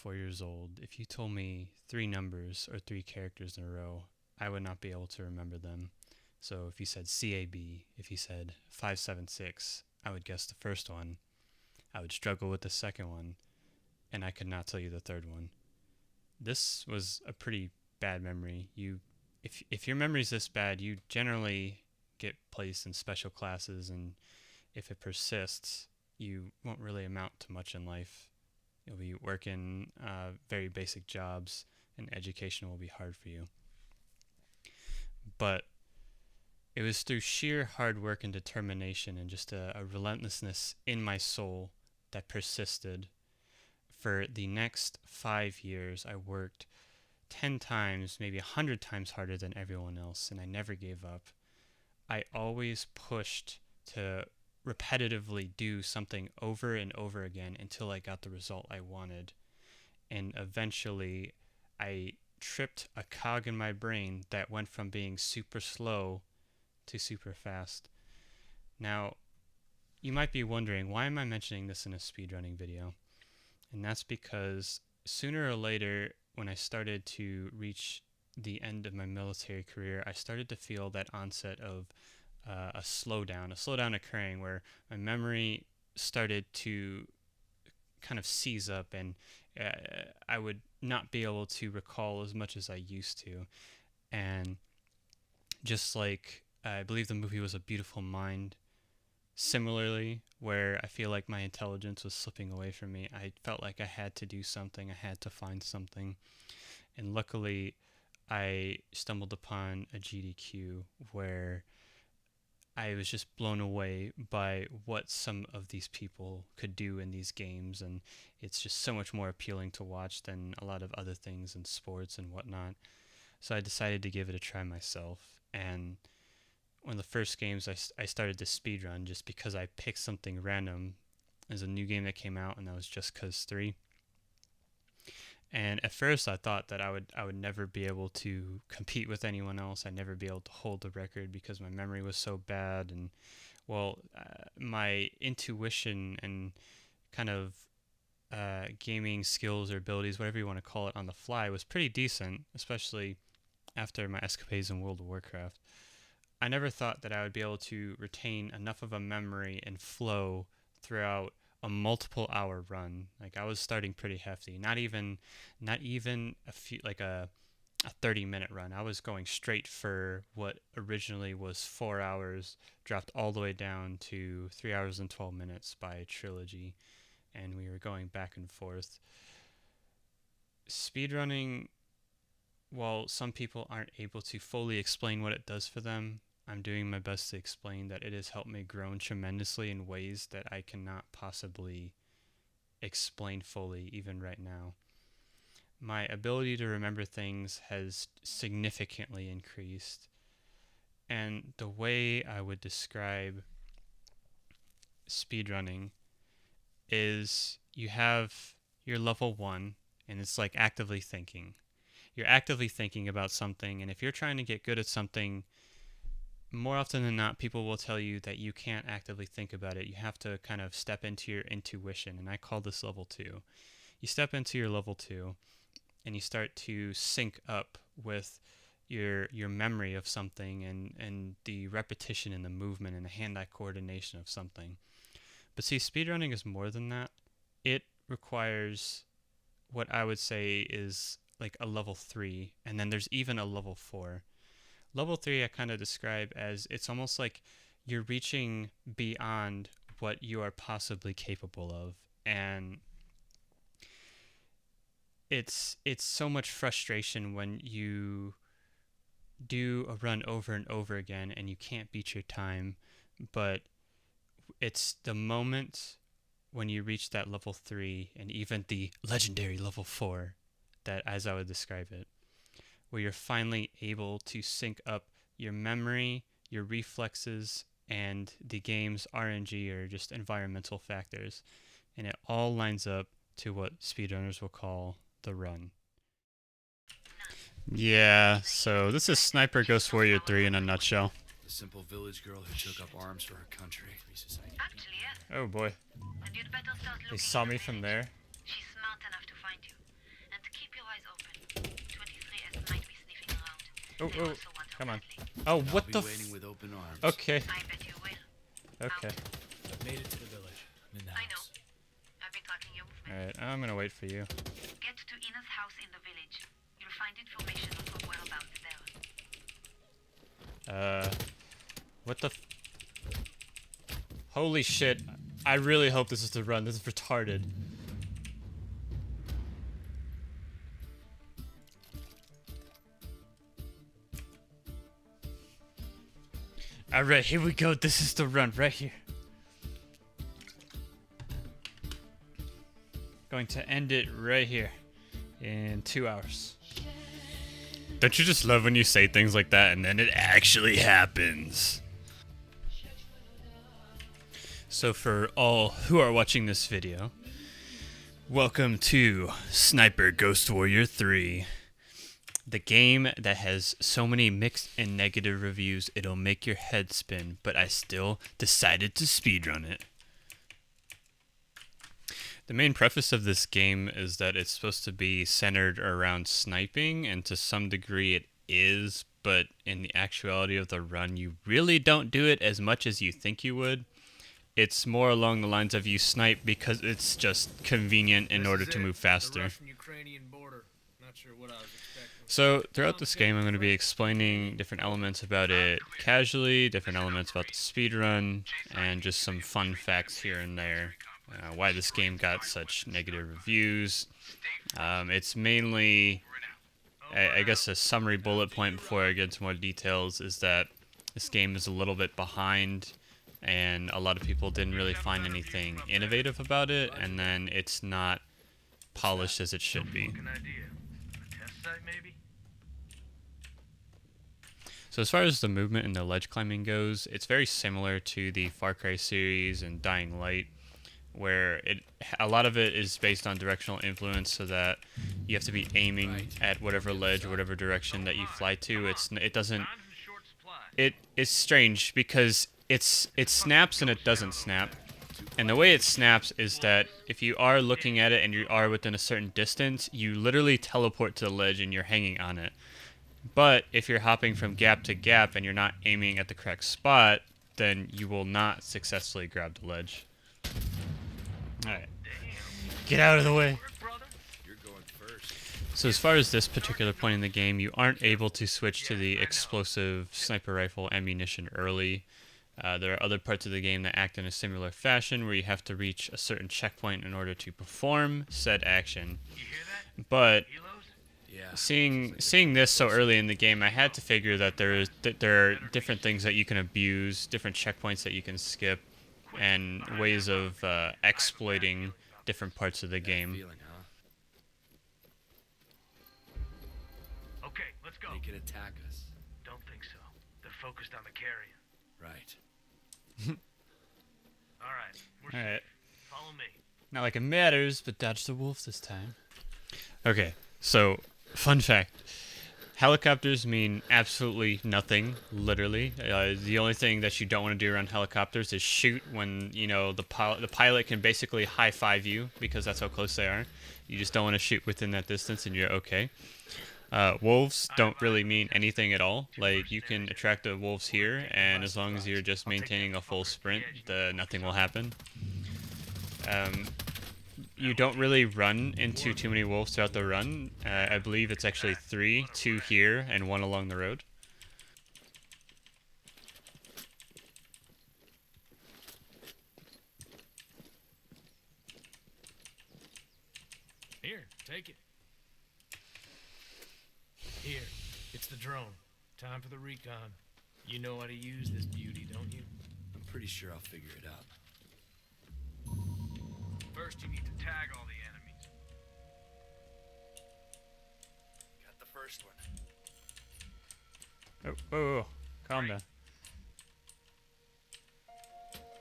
4 years old, if you told me 3 numbers or 3 characters in a row, I would not be able to remember them. So if you said CAB, if you said 576, I would guess the first one. I would struggle with the second one, and I could not tell you the third one. This was a pretty bad memory. If your memory's this bad, you generally get placed in special classes, and if it persists, you won't really amount to much in life. You'll be working very basic jobs, and education will be hard for you. But it was through sheer hard work and determination and just a relentlessness in my soul that persisted. For the next 5 years, I worked 10 times, maybe 100 times harder than everyone else, and I never gave up. I always pushed to repetitively do something over and over again until I got the result I wanted. And eventually, I tripped a cog in my brain that went from being super slow to super fast. Now, you might be wondering, why am I mentioning this in a speedrunning video? And that's because sooner or later, when I started to reach the end of my military career, I started to feel that onset of a slowdown occurring where my memory started to kind of seize up, and I would not be able to recall as much as I used to. And just like I believe the movie was A Beautiful Mind, similarly, where I feel like my intelligence was slipping away from me, I felt like I had to do something, I had to find something. And luckily, I stumbled upon a GDQ where I was just blown away by what some of these people could do in these games, and it's just so much more appealing to watch than a lot of other things in sports and whatnot. So I decided to give it a try myself, and one of the first games I started to speedrun just because I picked something random. There's a new game that came out, and that was Just Cause 3. And at first I thought that I would never be able to compete with anyone else. I'd never be able to hold the record because my memory was so bad. And my intuition and kind of gaming skills or abilities, whatever you want to call it, on the fly was pretty decent, especially after my escapades in World of Warcraft. I never thought that I would be able to retain enough of a memory and flow throughout a multiple hour run. Like, I was starting pretty hefty, not even a few, like a 30-minute run. I was going straight for what originally was 4 hours, dropped all the way down to 3 hours and 12 minutes by Trilogy, and we were going back and forth. Speedrunning, while some people aren't able to fully explain what it does for them, I'm doing my best to explain that it has helped me grow tremendously in ways that I cannot possibly explain fully even right now. My ability to remember things has significantly increased, and the way I would describe speedrunning is you have your level 1, and it's like actively thinking. You're actively thinking about something, and if you're trying to get good at something, more often than not, people will tell you that you can't actively think about it. You have to kind of step into your intuition, and I call this level 2. You step into your level 2, and you start to sync up with your memory of something and the repetition and the movement and the hand-eye coordination of something. But see, speedrunning is more than that. It requires what I would say is like a level 3, and then there's even a level 4. Level 3 I kind of describe as it's almost like you're reaching beyond what you are possibly capable of, and it's so much frustration when you do a run over and over again and you can't beat your time, but it's the moment when you reach that level 3 and even the legendary level 4, that as I would describe it, where you're finally able to sync up your memory, your reflexes, and the game's RNG, or just environmental factors, and it all lines up to what speedrunners will call the run. Yeah, so this is Sniper Ghost Warrior 3 in a nutshell. The simple village girl who took up arms for her country. Oh boy. They saw me from there. She's smart enough to find you. Oh, oh, come on. Oh, what I'll the be waiting with open arms. Okay. I bet you will. Okay. I've made it to the village. I'm in the I know. house. I've been tracking your movement. Alright, I'm gonna wait for you. Get to Ina's house in the village. You'll find information on her whereabouts there. What the Holy shit. I really hope this is the run. This is retarded. Alright, here we go. This is the run right here. Going to end it right here in 2 hours. Don't you just love when you say things like that and then it actually happens? So for all who are watching this video, welcome to Sniper Ghost Warrior 3. The game that has so many mixed and negative reviews it'll make your head spin, but I still decided to speedrun it. The main preface of this game is that it's supposed to be centered around sniping, and to some degree it is, but in the actuality of the run you really don't do it as much as you think you would. It's more along the lines of you snipe because it's just convenient in order to move faster. Russian-Ukrainian border. Not sure what I was expecting. So throughout this game I'm going to be explaining different elements about it casually, different elements about the speedrun, and just some fun facts here and there. Why this game got such negative reviews. It's mainly, I guess a summary bullet point before I get into more details is that this game is a little bit behind and a lot of people didn't really find anything innovative about it, and then it's not polished as it should be. So as far as the movement and the ledge climbing goes, it's very similar to the Far Cry series and Dying Light, where a lot of it is based on directional influence, so that you have to be aiming at whatever ledge or whatever direction that you fly to. It's strange because it snaps and it doesn't snap. And the way it snaps is that if you are looking at it and you are within a certain distance, you literally teleport to the ledge and you're hanging on it. But if you're hopping from gap to gap and you're not aiming at the correct spot, then you will not successfully grab the ledge. Alright. Get out of the way. You're going first. So as far as this particular point in the game, you aren't able to switch to the explosive sniper rifle ammunition early. There are other parts of the game that act in a similar fashion where you have to reach a certain checkpoint in order to perform said action. But Yeah. seeing this so early in the game, I had to figure that there are different things that you can abuse, different checkpoints that you can skip, and ways of exploiting different parts of the game. Feeling, huh? Okay, let's go. They can attack us. Don't think so. They're focused on the carrier. Right. All right, we're Alright. safe. Follow me. Not like it matters, but dodge the wolves this time. Okay, so, fun fact. Helicopters mean absolutely nothing, literally. The only thing that you don't want to do around helicopters is shoot when, you know, the pilot can basically high-five you, because that's how close they are. You just don't want to shoot within that distance and you're okay. Wolves don't really mean anything at all. Like, you can attract the wolves here, and as long as you're just maintaining a full sprint, nothing will happen. You don't really run into too many wolves throughout the run. I believe it's actually 3, 2 here, and 1 along the road. Here, take it. Here, it's the drone. Time for the recon. You know how to use this beauty, don't you? I'm pretty sure I'll figure it out. First, you need to tag all the enemies. Got the first one. Oh, whoa, whoa. Calm down.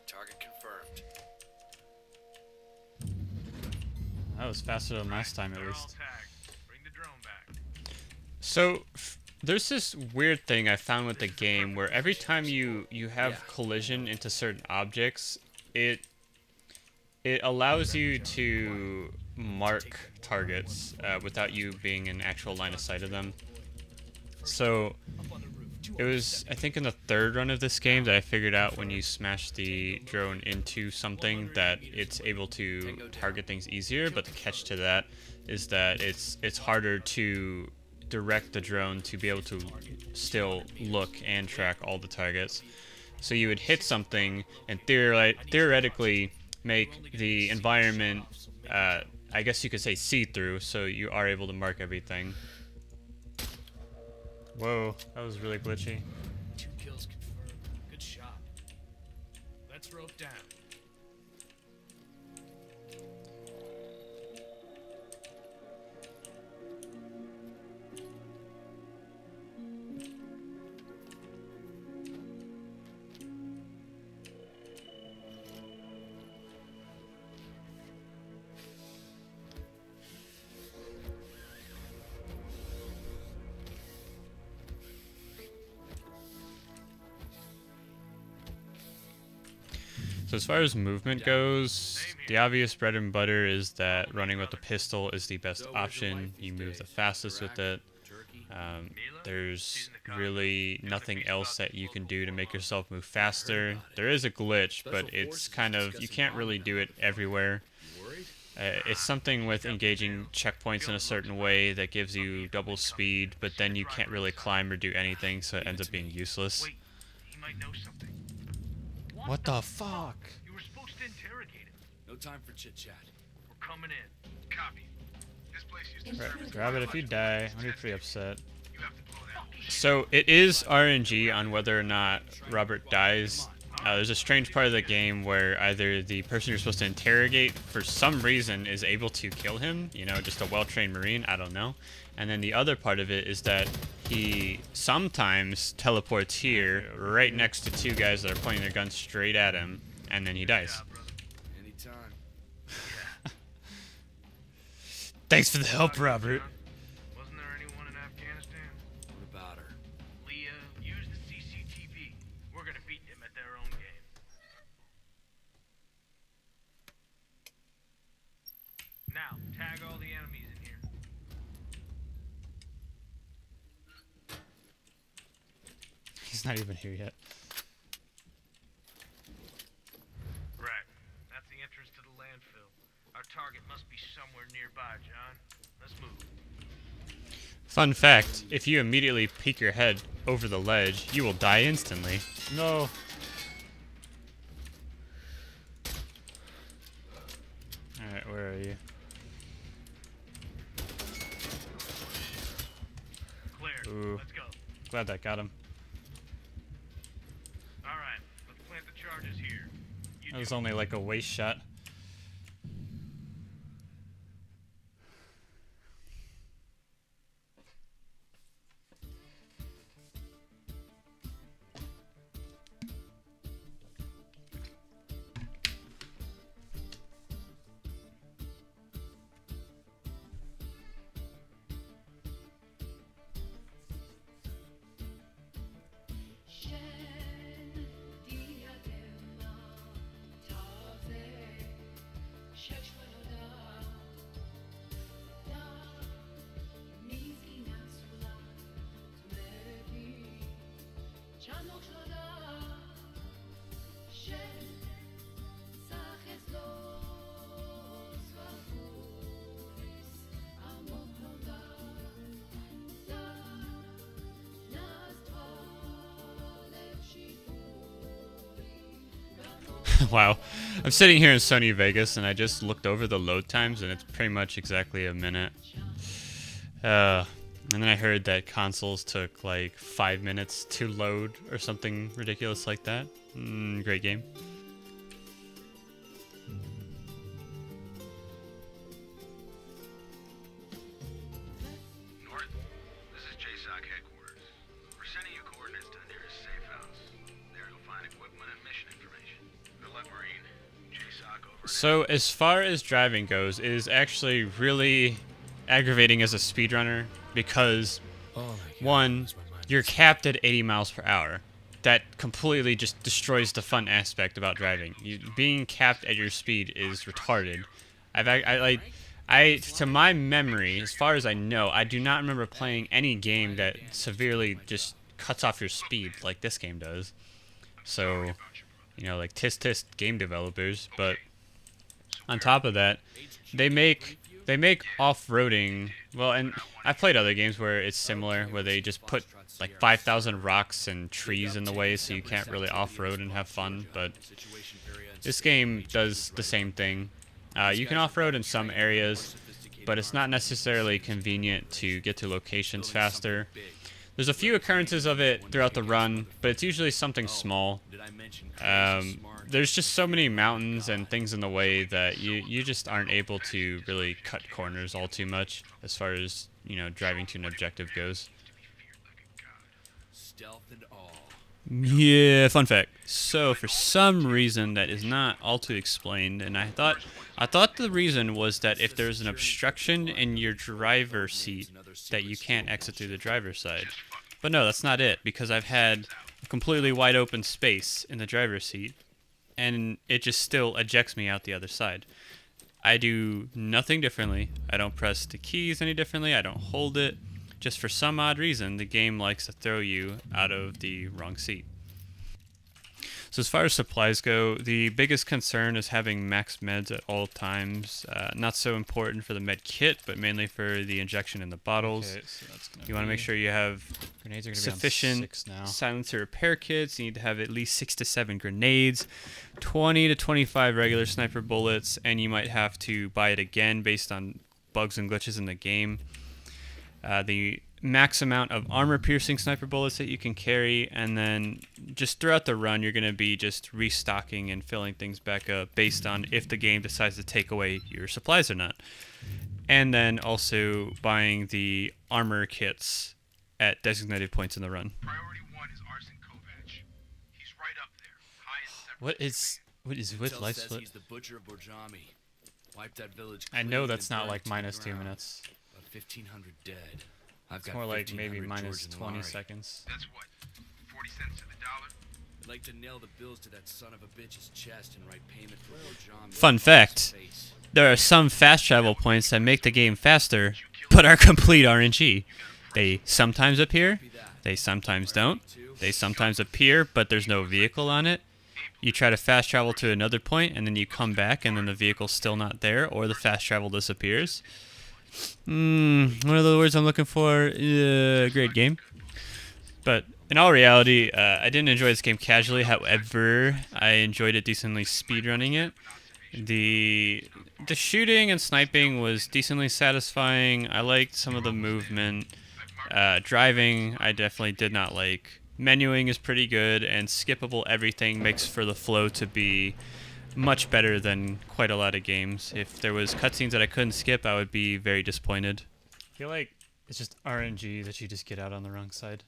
Target confirmed. That was faster than last time, at They're all least. tagged. Bring the drone back. So, there's this weird thing I found with the game where every time you have collision into certain objects, it allows you to mark targets without you being in actual line of sight of them. So Up on the roof. Two it was, I think, in the third run of this game that I figured out when you smash the drone into something that it's able to target things easier. But the catch to that is that it's harder to direct the drone to be able to still look and track all the targets. So you would hit something and theoretically make the environment, I guess you could say, see-through, so you are able to mark everything. Whoa, that was really glitchy. 2 kills confirmed. Good shot. Let's rope down. So as far as movement goes, the obvious bread and butter is that running with the pistol is the best option. You move the fastest with it. There's really nothing else that you can do to make yourself move faster. There is a glitch, but it's kind of, you can't really do it everywhere. It's something with engaging checkpoints in a certain way that gives you double speed, but then you can't really climb or do anything, so it ends up being useless. Wait, he might know something. What the fuck? You were supposed to interrogate him. No time for chit-chat. We're coming in. Copy. This place used to serve Grab it if you die. I'm gonna be pretty upset. You have to blow that. So it is RNG on whether or not Robert dies. There's a strange part of the game where either the person you're supposed to interrogate for some reason is able to kill him, you know, just a well-trained Marine, I don't know. And then the other part of it is that he sometimes teleports here right next to 2 guys that are pointing their guns straight at him, and then he dies. Anytime. Thanks for the help, Robert. Wasn't there anyone in Afghanistan? What about her? Leah, use the CCTV. We're gonna beat them at their own game. Now, tag all the enemies in here. He's not even here yet. Right. That's the entrance to the landfill. Our target must be somewhere nearby, John. Let's move. Fun fact, if you immediately peek your head over the ledge, you will die instantly. No. Alright, where are you? Clear. Ooh. Let's go. Glad that got him. Alright, let's plant the charges here. You That was do- only like a waist shot. Wow. I'm sitting here in Sony Vegas and I just looked over the load times and it's pretty much exactly a minute. And then I heard that consoles took like 5 minutes to load or something ridiculous like that. Great game. North, this is JSOC headquarters. We're sending you coordinates to the nearest safe house. There you'll find equipment and mission information. Good luck, Marine. JSOC over. So as far as driving goes, it is actually really aggravating as a speedrunner because one, you're capped at 80 miles per hour. That completely just destroys the fun aspect about driving. Being capped at your speed is retarded. To my memory, as far as I know, I do not remember playing any game that severely just cuts off your speed like this game does. So, like tisk game developers, but on top of that, they make off-roading, well, and I've played other games where it's similar, where they just put like 5,000 rocks and trees in the way so you can't really off-road and have fun, but this game does the same thing. You can off-road in some areas, but it's not necessarily convenient to get to locations faster. There's a few occurrences of it throughout the run, but it's usually something small. There's just so many mountains and things in the way that you just aren't able to really cut corners all too much as far as, driving to an objective goes. Stealth and all. Yeah, fun fact. So for some reason that is not all too explained, and I thought the reason was that if there's an obstruction in your driver's seat that you can't exit through the driver's side. But no, that's not it, because I've had a completely wide open space in the driver's seat and it just still ejects me out the other side. I do nothing differently. I don't press the keys any differently. I don't hold it. Just for some odd reason, the game likes to throw you out of the wrong seat. So as far as supplies go, the biggest concern is having max meds at all times. Not so important for the med kit, but mainly for the injection in the bottles. Okay, so that's gonna You want to make sure you have grenades are gonna sufficient be on 6 now. silencer repair kits. You need to have at least 6 to 7 grenades, 20 to 25 regular sniper bullets, and you might have to buy it again based on bugs and glitches in the game. The max amount of armor-piercing sniper bullets that you can carry, and then just throughout the run, you're going to be just restocking and filling things back up based on if the game decides to take away your supplies or not. And then also buying the armor kits at designated points in the run. Priority 1 is Arson Kovac. He's right up there. Highest What is with Intel life says split? he's the butcher of Borjami. Wiped that village I clean know and that's not burned like it to the minus 2 ground. minutes. About 1,500 dead. I've It's got more like maybe 1,500 minus George and 20 Laurie. seconds. That's what? 40 cents to the dollar? I'd like to nail the bills to that son of a bitch's chest and write payment for Borjami. Fun fact. Face. There are some fast travel points that make the game faster, but are complete RNG. They sometimes appear, they sometimes don't. They sometimes appear, but there's no vehicle on it. You try to fast travel to another point, and then you come back, and then the vehicle's still not there, or the fast travel disappears. What are the words I'm looking for? Great game. But in all reality, I didn't enjoy this game casually. However, I enjoyed it decently speedrunning it. The shooting and sniping was decently satisfying. I liked some of the movement. Driving, I definitely did not like. Menuing is pretty good, and skippable everything makes for the flow to be much better than quite a lot of games. If there was cutscenes that I couldn't skip, I would be very disappointed. I feel like it's just RNG that you just get out on the wrong side.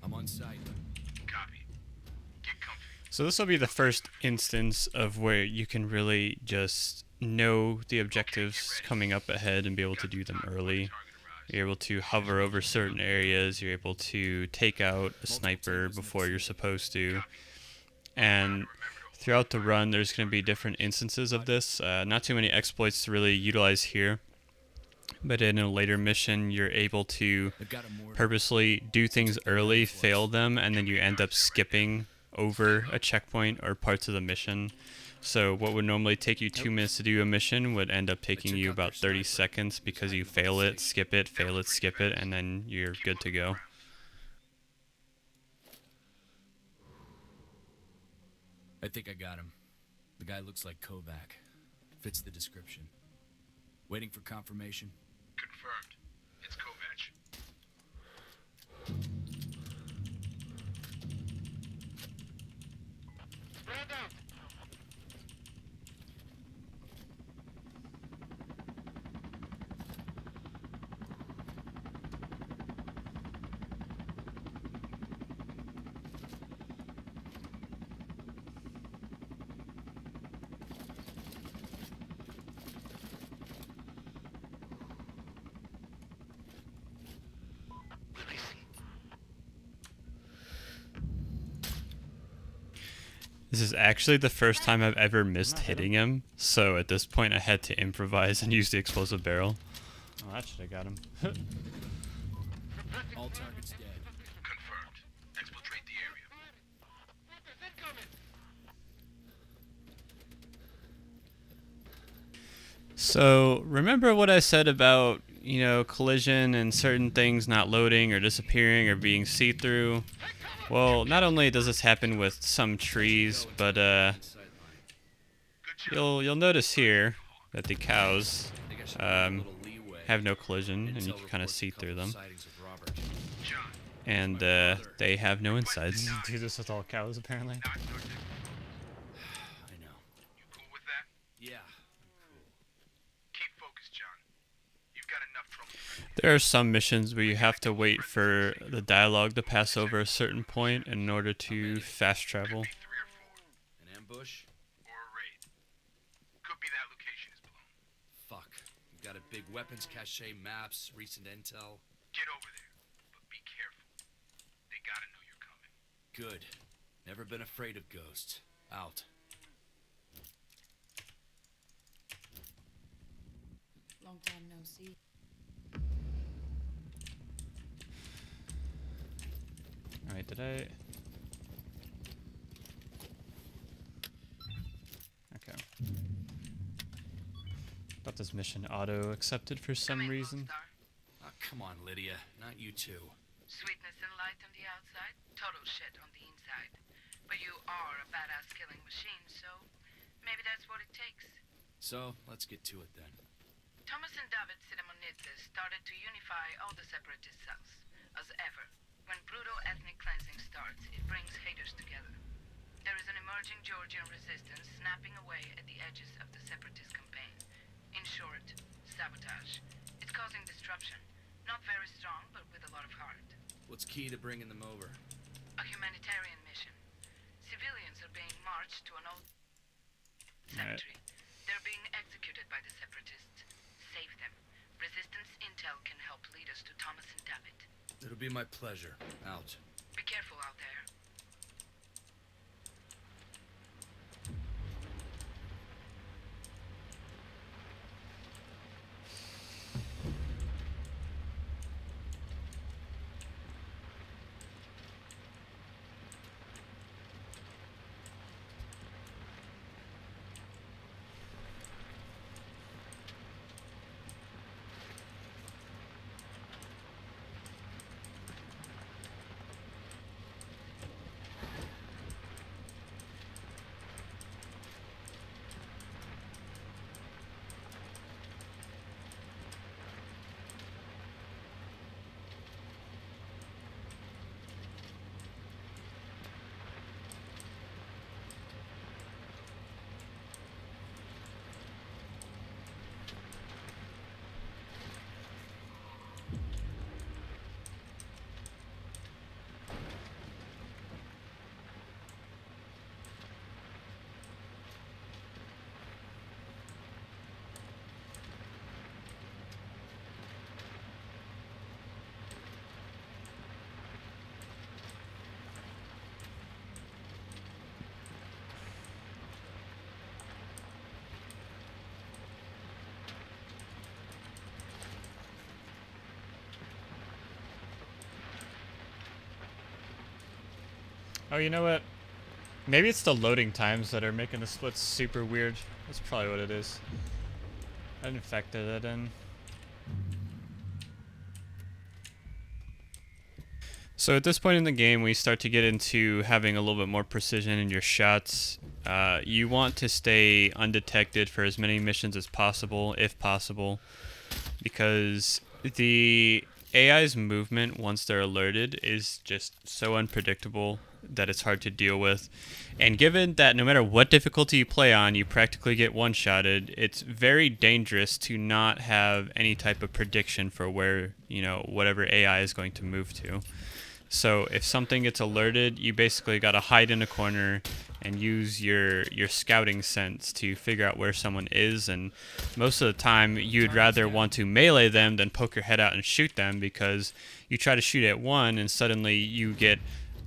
I'm on site. Copy. Get comfy. So this will be the first instance of where you can really just know the objectives coming up ahead and be able to do them early. You're able to hover over certain areas. You're able to take out a sniper before you're supposed to. And throughout the run, there's going to be different instances of this. Not too many exploits to really utilize here. But in a later mission, you're able to I've got a mortar. purposely do things early, fail them, and then you end up skipping over a checkpoint or parts of the mission. So what would normally take you 2 minutes to do a mission would end up taking you about 30 seconds because you fail it, skip it, fail it, skip it, and then you're good to go. I think I got him. The guy looks like Kovac. Fits the description. Waiting for confirmation. Confirmed. It's Kovac. This is actually the first time I've ever missed hitting him, so at this point I had to improvise and use the explosive barrel. Oh, that should have got him. All targets dead. Confirmed. Exfiltrate the area. So, remember what I said about, you know, collision and certain things not loading or disappearing or being see-through? Well, not only does this happen with some trees, but you'll notice here that the cows have no collision, and you can kind of see through them. And they have no insides. Do this with all cows, apparently. I know. You cool with that? Yeah. Keep focused, John. You've got enough trouble. There are some missions where you have to wait for the dialogue to pass over a certain point in order to fast travel. 3 or 4. An ambush? Or a raid. Could be that location is blown. Fuck. We've got a big weapons cache, maps, recent intel. Get over there. But be careful. They gotta know you're coming. Good. Never been afraid of ghosts. Out. Long time no see. Alright, did I... Okay. Got this mission auto-accepted for some reason. Oh, come on, Lydia. Not you two. Sweetness and light on the outside, total shit on the inside. But you are a badass killing machine, so maybe that's what it takes. So, let's get to it then. Thomas and David Sidemonidze started to unify all the separatist cells. As ever, when brutal ethnic cleansing starts, it brings haters together. There is an emerging Georgian resistance snapping away at the edges of the separatist campaign. In short, sabotage. It's causing disruption. Not very strong, but with a lot of heart. What's key to bringing them over? A humanitarian mission. Civilians are being marched to an old Alright. cemetery. They're being executed by the separatists. Save them. Resistance intel can help lead us to Thomas and David. It'll be my pleasure. Out. Be careful out there. Oh, you know what? Maybe it's the loading times that are making the splits super weird. That's probably what it is. I didn't factor that in. So at this point in the game, we start to get into having a little bit more precision in your shots. You want to stay undetected for as many missions as possible, if possible, because the AI's movement, once they're alerted, is just so unpredictable that it's hard to deal with. And given that no matter what difficulty you play on, you practically get one-shotted, it's very dangerous to not have any type of prediction for where, you know, whatever AI is going to move to. So if something gets alerted, you basically got to hide in a corner and use your scouting sense to figure out where someone is. And most of the time, you'd rather want to melee them than poke your head out and shoot them, because you try to shoot at one and suddenly you get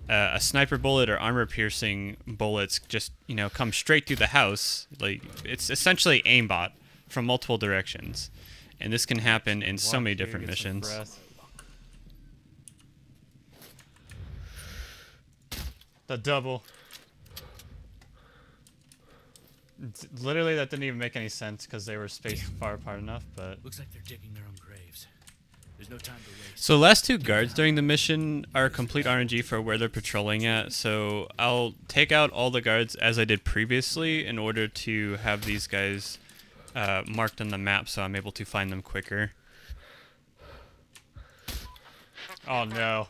a sniper bullet or armor-piercing bullets just, come straight through the house. Like, it's essentially aimbot from multiple directions. And this can happen in so many different missions. The double. Literally, that didn't even make any sense because they were spaced far apart enough, but... Looks like they're digging their own graves. There's no time to waste. So the last two guards during the mission are complete RNG for where they're patrolling at, so I'll take out all the guards as I did previously in order to have these guys marked on the map so I'm able to find them quicker. Oh no.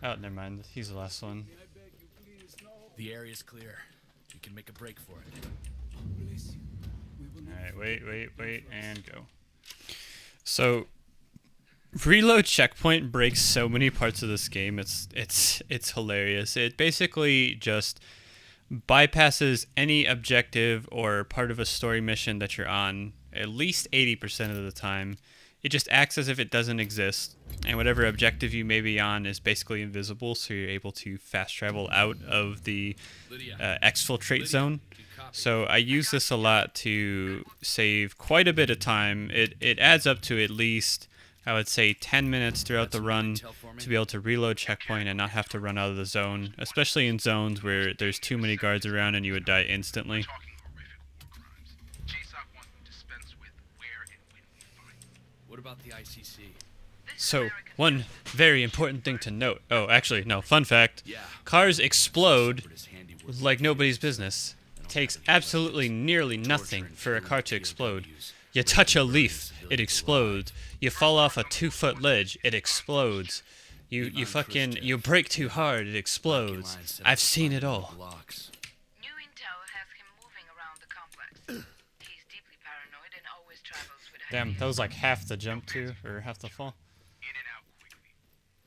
Oh, never mind. He's the last one. The area's clear. We can make a break for it. Alright, wait, and go. So, reload checkpoint breaks so many parts of this game. It's hilarious. It basically just bypasses any objective or part of a story mission that you're on at least 80% of the time. It just acts as if it doesn't exist, and whatever objective you may be on is basically invisible, so you're able to fast travel out of the exfiltrate zone. So I use this a lot to save quite a bit of time. It adds up to at least, I would say, 10 minutes throughout the run to be able to reload checkpoint and not have to run out of the zone, especially in zones where there's too many guards around and you would die instantly. What about the ICC? So, one very important thing to note. Oh, actually, no, fun fact. Yeah. Cars explode like nobody's business. It takes absolutely nearly nothing for a car to explode. You touch a leaf, it explodes. You fall off a 2-foot ledge, it explodes. You brake too hard, it explodes. I've seen it all. New intel has him moving around the complex. He's deeply paranoid and always travels with a Damn, that was like half the jump too, or half the fall. In and out quickly.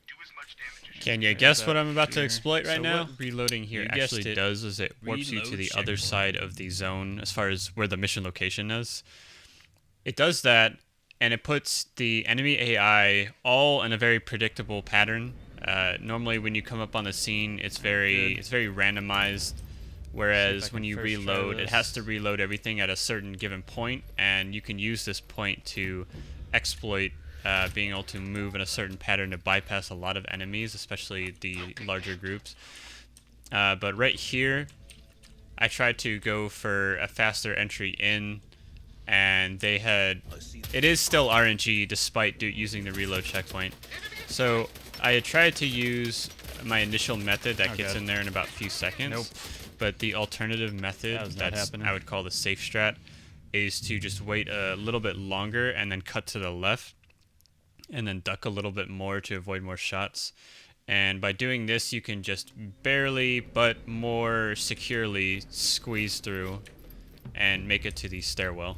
Do as much damage as Can you guess what I'm about to exploit right now? What reloading here You guessed actually it. does is it Warps you to reload the other checkpoint. side of the zone as far as where the mission location is. It does that, and it puts the enemy AI all in a very predictable pattern. Normally, when you come up on the scene, it's very randomized. Whereas when you reload, it has to reload everything at a certain given point, and you can use this point to exploit being able to move in a certain pattern to bypass a lot of enemies, especially the larger groups. But right here, I tried to go for a faster entry in, and they had... It is still RNG despite using the reload checkpoint. So I had tried to use my initial method that gets in there in about a few seconds. Nope. But the alternative method, that's I would call the safe strat, is to just wait a little bit longer and then cut to the left and then duck a little bit more to avoid more shots. And by doing this, you can just barely but more securely squeeze through and make it to the stairwell.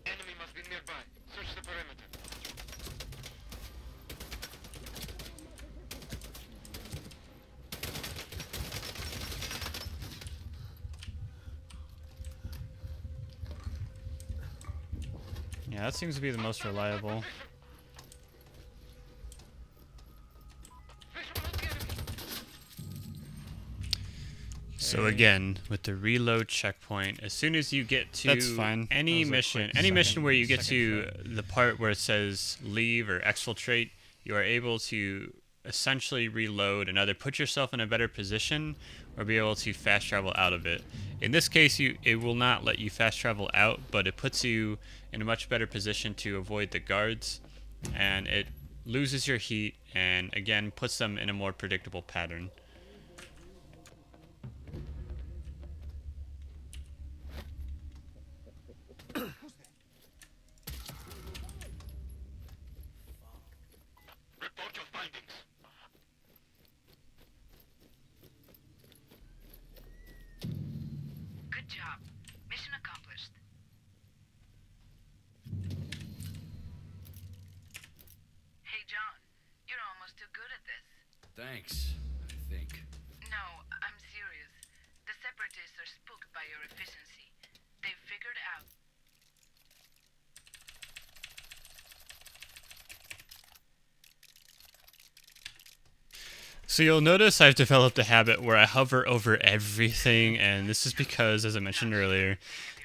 Enemy must be nearby. Search the perimeter. Yeah, that seems to be the most reliable. So again, with the reload checkpoint, as soon as you get to any mission where you get to the part where it says leave or exfiltrate, you are able to essentially reload and either put yourself in a better position or be able to fast travel out of it. In this case, it will not let you fast travel out, but it puts you in a much better position to avoid the guards, and it loses your heat and again puts them in a more predictable pattern. Report your findings. Good job. Mission accomplished. Hey, John. You're almost too good at this. Thanks, I think. No, I'm serious. The Separatists are spooked by your efficiency. They've figured out. So you'll notice I've developed a habit where I hover over everything, and this is because, as I mentioned earlier,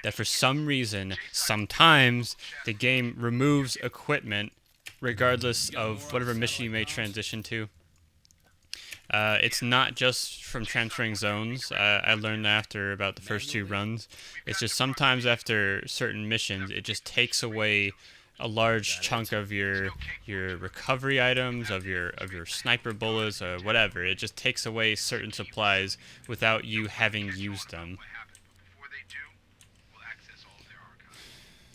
that for some reason, sometimes the game removes equipment regardless of whatever mission you may transition to. It's not just from transferring zones. I learned that after about the first 2 runs. It's just sometimes after certain missions, it just takes away a large chunk of your recovery items, of your sniper bullets, or whatever. It just takes away certain supplies without you having used them. What happened, but before they do, we'll access all of their archives.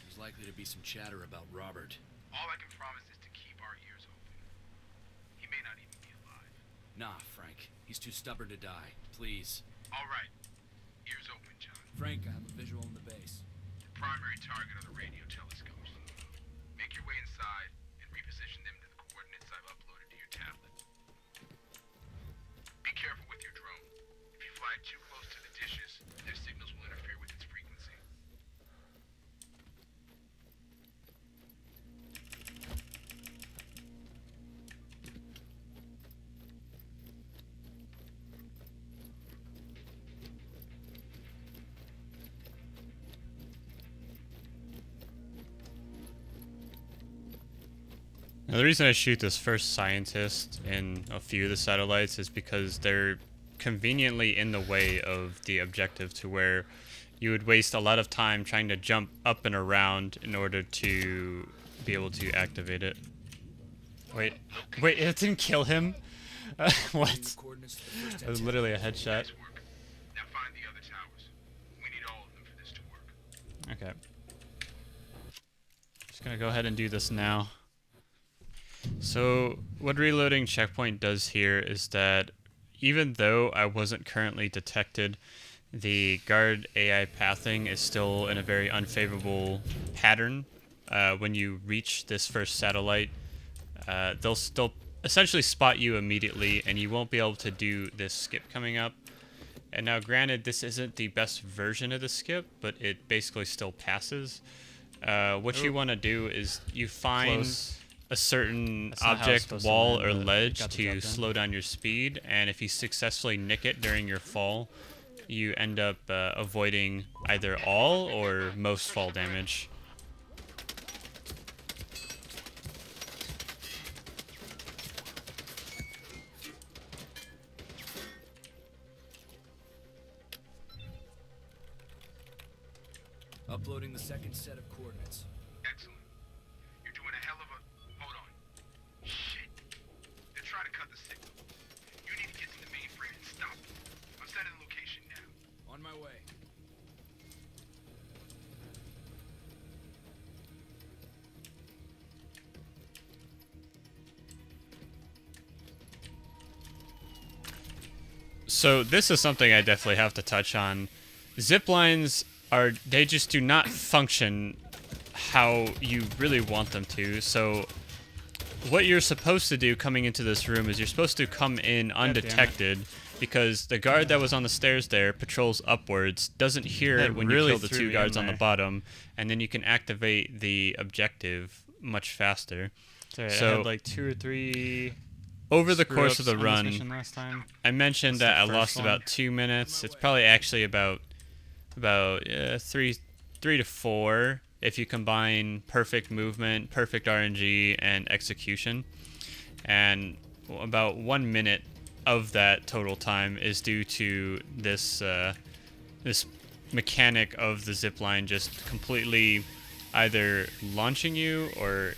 There's likely to be some chatter about Robert. All I can promise is to keep our ears open. He may not even be alive. Nah, Frank. He's too stubborn to die. Please. All right. Ears open, John. Frank, I have a visual in the base. The primary target are the radio telescopes. Make your way inside and reposition them to the coordinates I've uploaded to your tablet. Be careful with your drone. If you fly too close to the dishes, their signals will interfere with its frequency. Now, the reason I shoot this first scientist in a few of the satellites is because they're conveniently in the way of the objective, to where you would waste a lot of time trying to jump up and around in order to be able to activate it. Wait, it didn't kill him? What? That was literally a headshot. Nice work. Now find the other towers. We need all of them for this to work. Okay. Just gonna go ahead and do this now. So what reloading checkpoint does here is that even though I wasn't currently detected, the guard AI pathing is still in a very unfavorable pattern. When you reach this first satellite, they'll still essentially spot you immediately, and you won't be able to do this skip coming up. And now, granted, this isn't the best version of the skip, but it basically still passes. What you want to do is you find a certain object, wall, or ledge to slow down your speed, and if you successfully nick it during your fall, you end up avoiding either all or most fall damage. Uploading the second set of coordinates. Excellent. You're doing a hell of a... Hold on. Shit. They're trying to cut the signal. You need to get to the mainframe and stop them. I'm sending the location now. On my way. So this is something I definitely have to touch on. Zip lines they just do not function how you really want them to. So what you're supposed to do coming into this room is you're supposed to come in undetected, because the guard that was on the stairs there patrols upwards, doesn't hear it when you kill the 2 guards on the bottom, and then you can activate the objective much faster. Sorry, so I had like 2 or 3 over the course of the run, last time. I mentioned that I lost about 2 minutes. It's probably actually about 3 to 4 if you combine perfect movement, perfect RNG, and execution. And about 1 minute of that total time is due to this this mechanic of the zipline just completely either launching you, or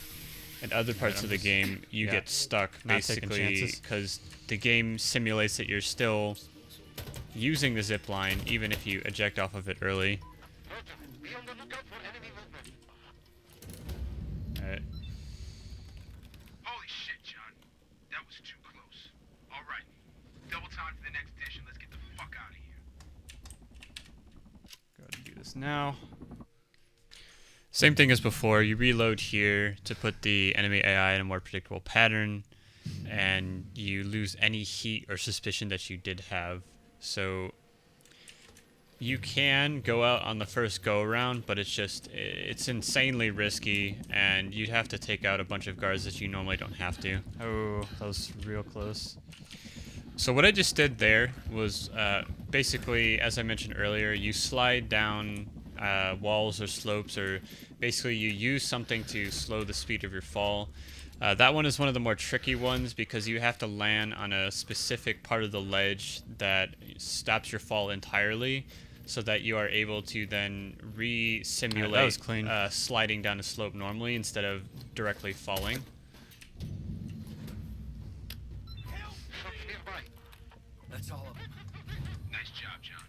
in other parts of the game you get stuck, basically because the game simulates that you're still using the zip line even if you eject off of it early. Alright. Holy shit, John. That was too close. Alright. Double time for the next dish and let's get the fuck out of here. Go ahead and do this now. Same thing as before, you reload here to put the enemy AI in a more predictable pattern, and you lose any heat or suspicion that you did have. So you can go out on the first go around, but it's insanely risky, and you'd have to take out a bunch of guards that you normally don't have to. Oh, that was real close. So what I just did there was basically, as I mentioned earlier, you slide down walls or slopes, or basically you use something to slow the speed of your fall. That one is one of the more tricky ones because you have to land on a specific part of the ledge that stops your fall entirely, so that you are able to then re-simulate that was clean. sliding down a slope normally instead of directly falling. That's all of them. Nice job, John.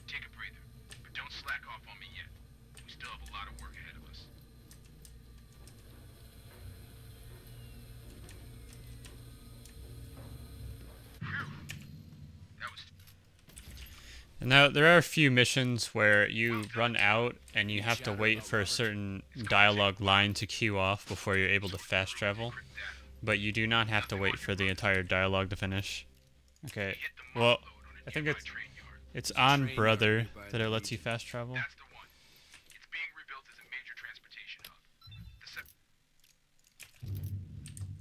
Take a breather, but don't slack off on me yet. We still have a lot of work ahead of us. Phew. That was... And now there are a few missions where you run out and you have to wait for a certain dialogue line to queue off before you're able to fast travel, but you do not have to wait for the entire dialogue to finish. Okay, well, I think it's on Brother that it lets you fast travel. That's the one. It's being rebuilt as a major transportation hub.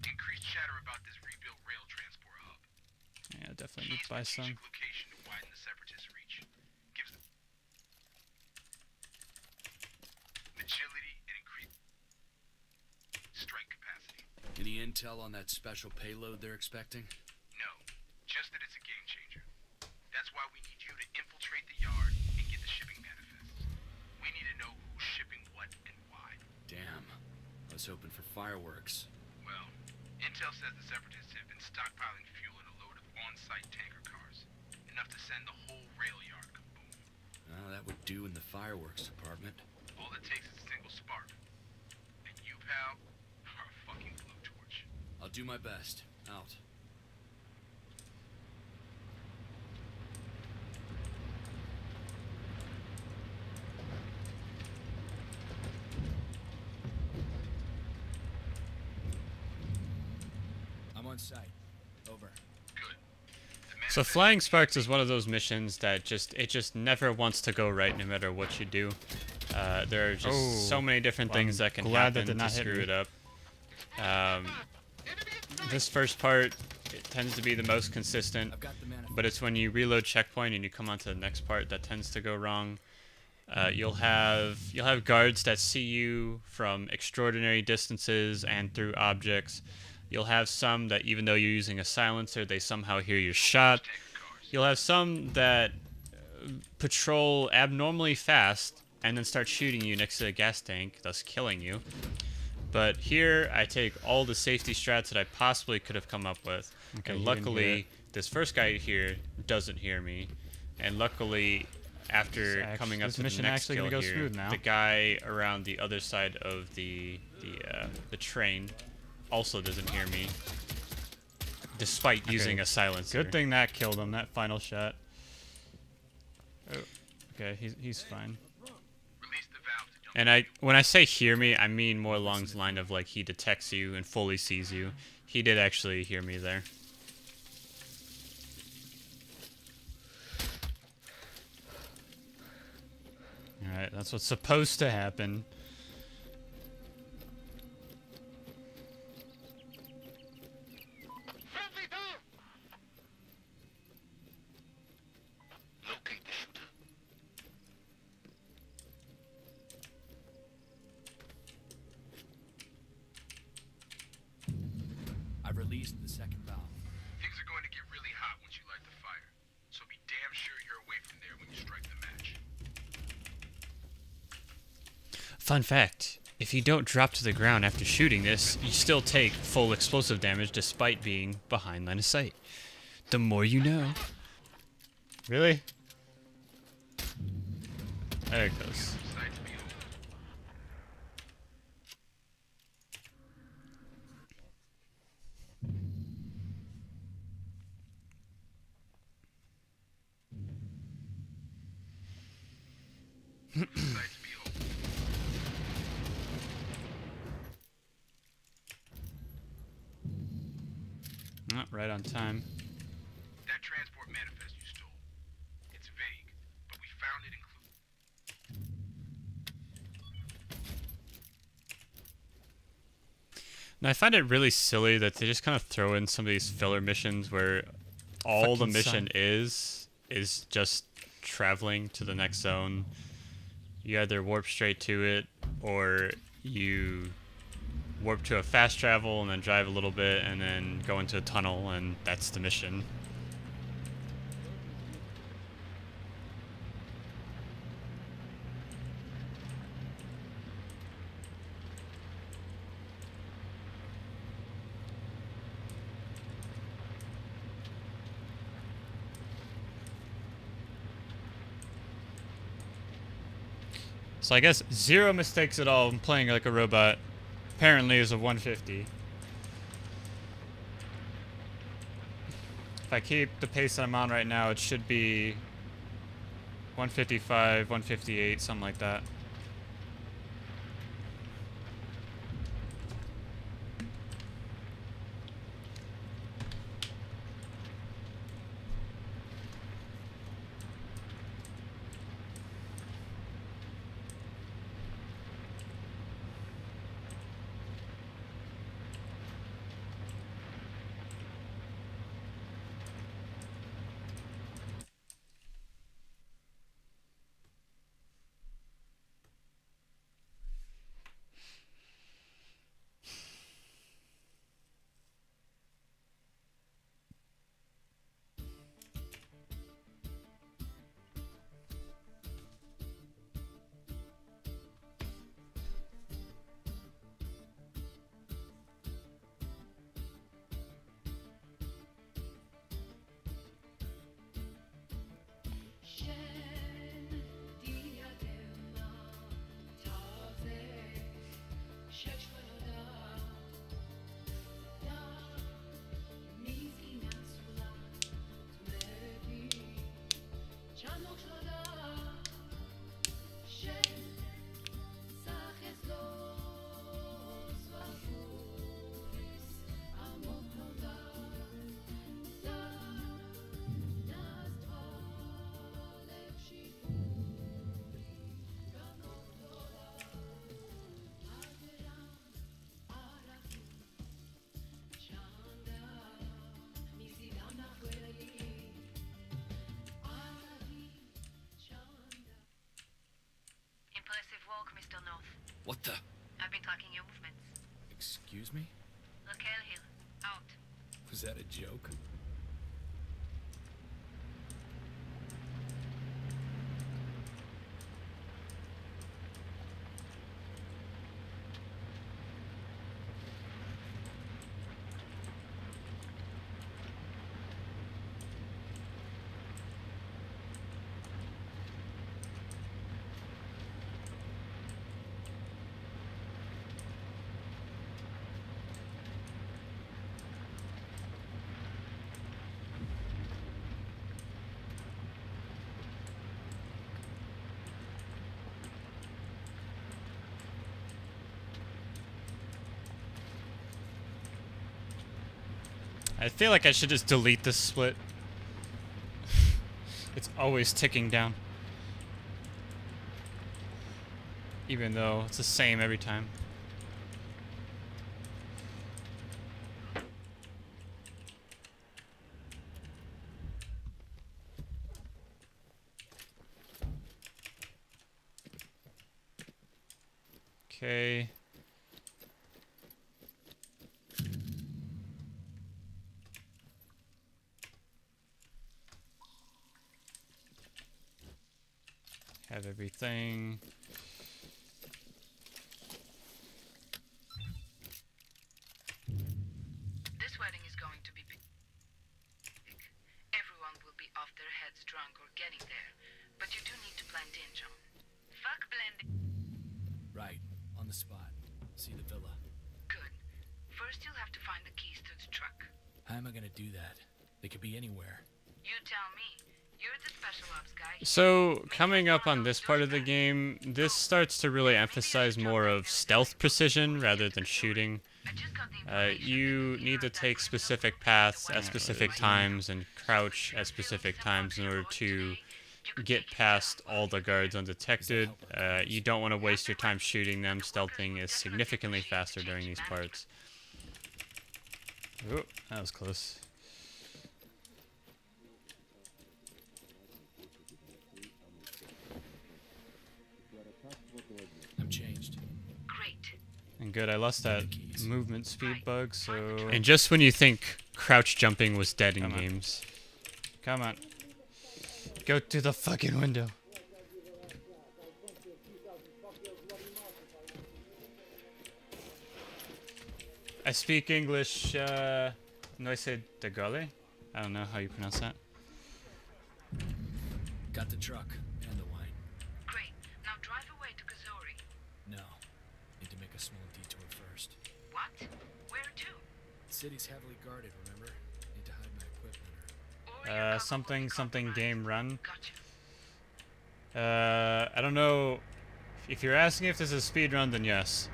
Increased chatter about this rebuilt rail transport hub. Yeah, definitely need to buy some. Location to widen the separatist reach. Gives them agility and increased strike capacity. Any intel on that special payload they're expecting? No, just that it's a game changer. That's why we need you to infiltrate the yard and get the shipping manifests. We need to know who's shipping what and why. Damn. I was hoping for fireworks. Well, intel says the separatists have been stockpiling fuel in a load of on-site tanker cars. Enough to send the whole rail yard kaboom. Well, that would do in the fireworks department. All it takes is a single spark. And you, pal, are a fucking blowtorch. I'll do my best. Out. I'm on site. Over. Good. So Flying Sparks is one of those missions that it just never wants to go right no matter what you do. There are just so many different things that can glad that happen did not to hit screw me. it up. This first part, it tends to be the most consistent, I've got the manifest. but it's when you reload checkpoint and you come onto the next part that tends to go wrong. You'll have guards that see you from extraordinary distances and through objects. You'll have some that even though you're using a silencer, they somehow hear your shot. You'll have some that patrol abnormally fast and then start shooting you next to the gas tank, thus killing you. But here, I take all the safety strats that I possibly could have come up with. Okay, And you didn't hear luckily, it. this first guy here doesn't hear me. And luckily, after coming up this to the mission next actually kill gonna go here, smooth now. the guy around the other side of the train also doesn't hear me, despite using a silencer. Good thing that killed him, that final shot. Oh, okay, he's fine. Release the valve to dump. And when I say hear me, I mean more along the line of like he detects you and fully sees you. He did actually hear me there. Alright, that's what's supposed to happen. Friendly valve! Locate the shooter. I've released the second valve. Things are going to get really hot once you light the fire. So be damn sure you're away from there when you strike the match. Fun fact, if you don't drop to the ground after shooting this, you still take full explosive damage despite being behind line of sight. The more you know. Really? There it goes. Sight to behold. Sight to behold. Oh, right on time. That transport manifest you stole. It's vague, but we found And I find it really silly that they just kind of throw in some of these filler missions where all the Fucking mission son. is just traveling to the next zone. You either warp straight to it, or you warp to a fast travel and then drive a little bit and then go into a tunnel, and that's the mission. So I guess 0 mistakes at all. I'm playing like a robot. Apparently is a 150. If I keep the pace that I'm on right now, it should be 155, 158, something like that. Impressive walk, Mr. North. What the? I've been tracking your movements. Excuse me? Raquel here. Out. Was that a joke? I feel like I should just delete this split. It's always ticking down. Even though it's the same every time. Okay. Have everything. This wedding is going to be big. Everyone will be off their heads drunk or getting there. But you do need to blend in, John. Fuck blending. Right. On the spot. See the villa. Good. First you'll have to find the keys to the truck. How am I gonna do that? They could be anywhere. You tell me. You're the special ops guy. So, coming up on this part of the game, this starts to really emphasize more of stealth precision rather than shooting. I just got the information You that the need to hero take that specific window paths at at specific times and crouch at specific times in order to get past all the guards undetected. You don't want to waste your time shooting them. Stealthing is significantly faster during these parts. Oh, that was close. I'm changed. Great. And good, I lost that Keys. movement speed Right. bug, so... Find the And train. just when you think crouch jumping was dead in Come on. games. Come on. Go to the fucking window. I speak English, no sé de gole? I don't know how you pronounce that. Got the truck and the wine. Great. Now drive away to Kazori. No. Need to make a small detour first. What? Where to? The city's heavily guarded, remember? Need to hide my equipment or... Or your cover will Something be compromised. game run. Gotcha. I don't know. If you're asking if this is speedrun, then yes.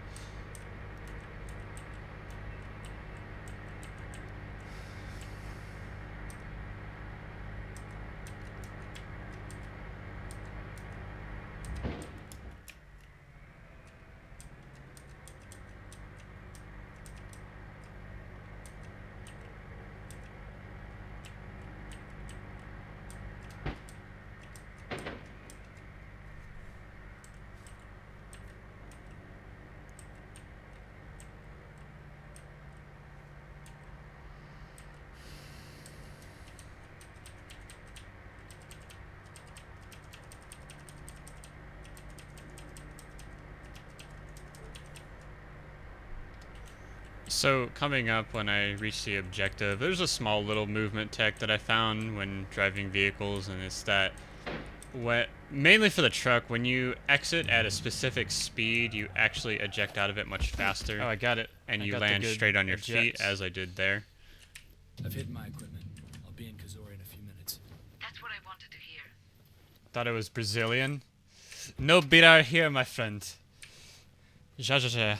So, coming up when I reach the objective, there's a small little movement tech that I found when driving vehicles, and it's that mainly for the truck, when you exit at a specific speed, you actually eject out of it much faster. Oh, I got it. And I you got the land good straight on your feet, eject. as I did there. I've hidden my equipment. I'll be in Kazori in a few minutes. That's what I wanted to hear. Thought it was Brazilian. No bitter here, my friend. Ja, ja, ja.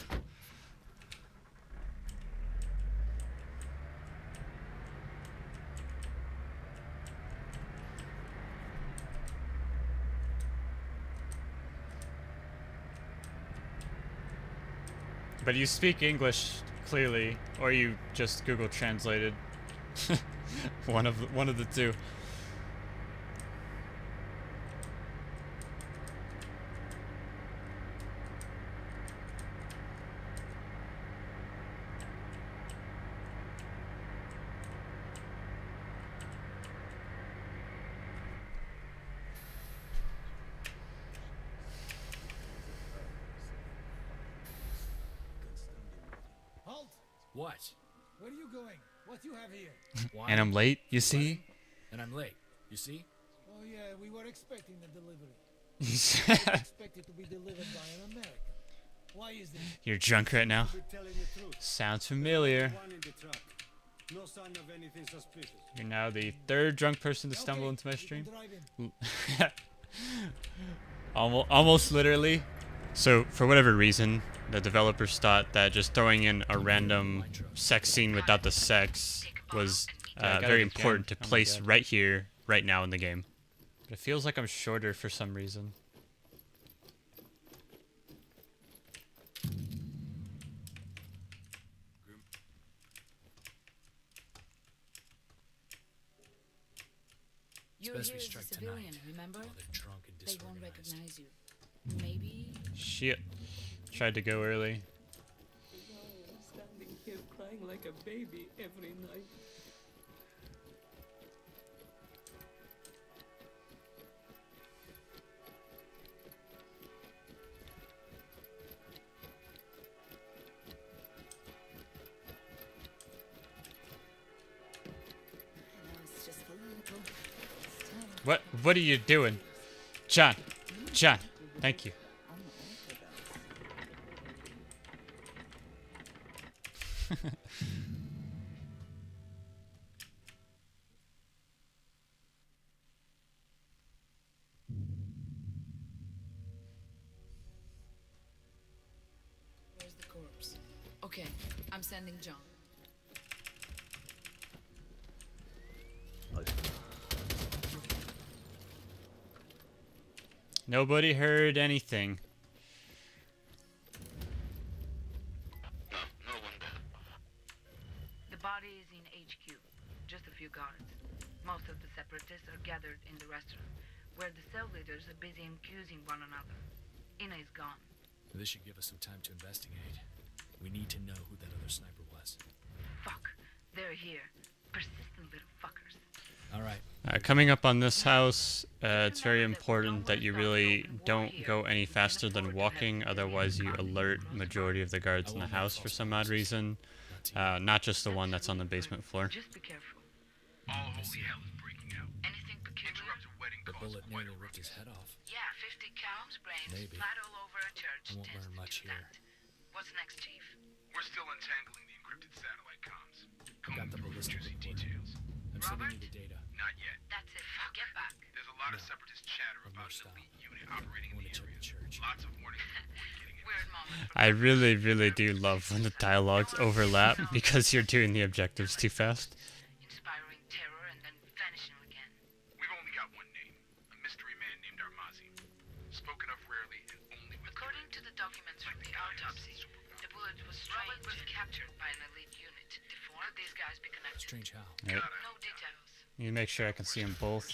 But you speak English clearly, or you just Google translated. one of the two. Halt! What? Where are you going? What you have here? Wine? And I'm late, you see? And I'm late. You see? Oh yeah, we were expecting the delivery. You're Expected to be delivered by an American. Why is this? drunk right now. We're telling the truth. Sounds familiar. One in the truck. No sign of anything suspicious. You're now the third drunk person to stumble Okay, into my you can stream. drive in. Almost literally. So, for whatever reason, the developers thought that just throwing in a random sex scene without the sex was I got very it again. important to Oh my place God. right here, right now in the game. But it feels like I'm shorter for some reason. It's You're best here we as a strike civilian, tonight. remember? While they're drunk and They won't disorganized. recognize you. Maybe. Shit. Tried to go early. Standing here crying like a baby every night. It's just a little. What are you doing? John. John. Thank you. Where's the corpse? Okay, I'm sending John. Nobody heard anything. The body is in HQ. Just a few guards. Most of the separatists are gathered in the restaurant, where the cell leaders are busy accusing one another. Ina is gone. This should give us some time to investigate. We need to know who that other sniper was. Fuck. They're here. Persistent little fuckers. Alright. Coming up on this house, it's very important that you really don't go any faster than walking, otherwise you alert majority of the guards in the house for some odd reason. Not just the one that's on the basement floor. Just be careful. All holy hell is breaking out. Anything peculiar? Interrupts a wedding The cause bullet quite a nearly ripped his ruckus. head off. Yeah, 50 cows, brains, Maybe. flat all over a church. I won't tends learn to much do here. that. What's next, Chief? We're still untangling the encrypted satellite comms. Got Combing the through ballistic juicy report. details. I'm sending you the data. Not yet. That's it. Fuck. Get back. There's a lot of No. separatist chatter One about more an stop. elite unit operating I in want the to check area. the church. Lots of warnings before getting in. Weird moment. I really, really do love when the dialogues overlap because you're doing the objectives too fast. Inspiring terror and then vanishing again. We've only got one name. A mystery man named Armazi. Spoken of rarely and only with According to the documents from the autopsy, the bullet was Robert was captured by an elite unit. Could these guys be connected? Strange how. Right. No details. You make sure I can see them both.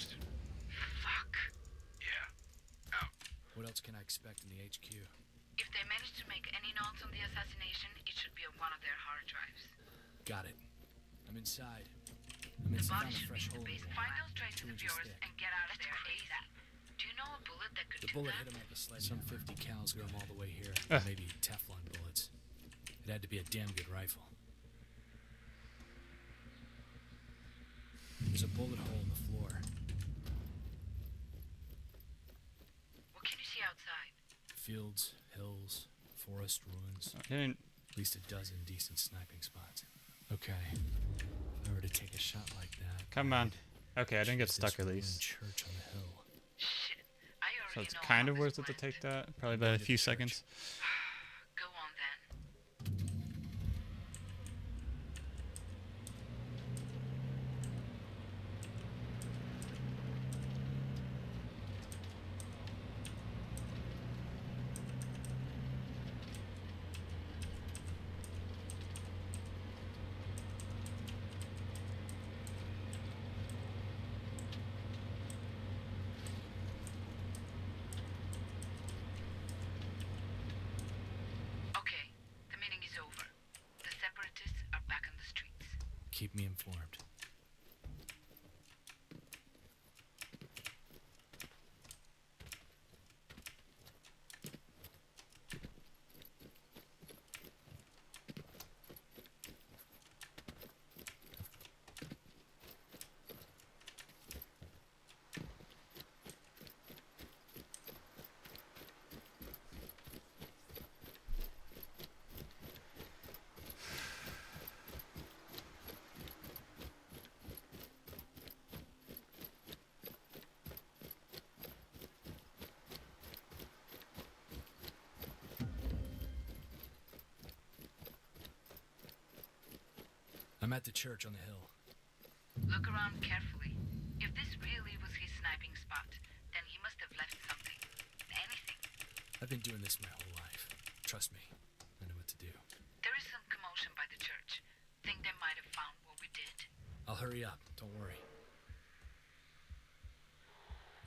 Fuck. Yeah. Out. What else can I expect in the HQ? If they manage to make any notes on the assassination, it should be on one of their hard drives. Got it. I'm inside. The Found body a should fresh be in hole the in the base. wall. Find those traces 2 of inches yours thick. and get out of there ASAP. Do you know a bullet that could The do bullet that? hit him like a sledgehammer. Some 50 cals go all the way here. Maybe Teflon bullets. It had to be a damn good rifle. There's a bullet hole in the floor. What can you see outside? Fields, hills, forest ruins. I didn't. At least a dozen decent sniping spots. Okay. If I were to take a shot like that. Come on. Okay, I didn't get choose stuck this at ruined least. church on the hill. Shit. I So already it's know kind how of this worth it to went. take that. Probably about a Going to few the church. seconds. Go on then. Okay, the meeting is over. The separatists are back on the streets. Keep me informed. I'm at the church on the hill. Look around carefully. If this really was his sniping spot, then he must have left something. Anything. I've been doing this my whole life. Trust me, I know what to do. There is some commotion by the church. Think they might have found what we did. I'll hurry up, don't worry.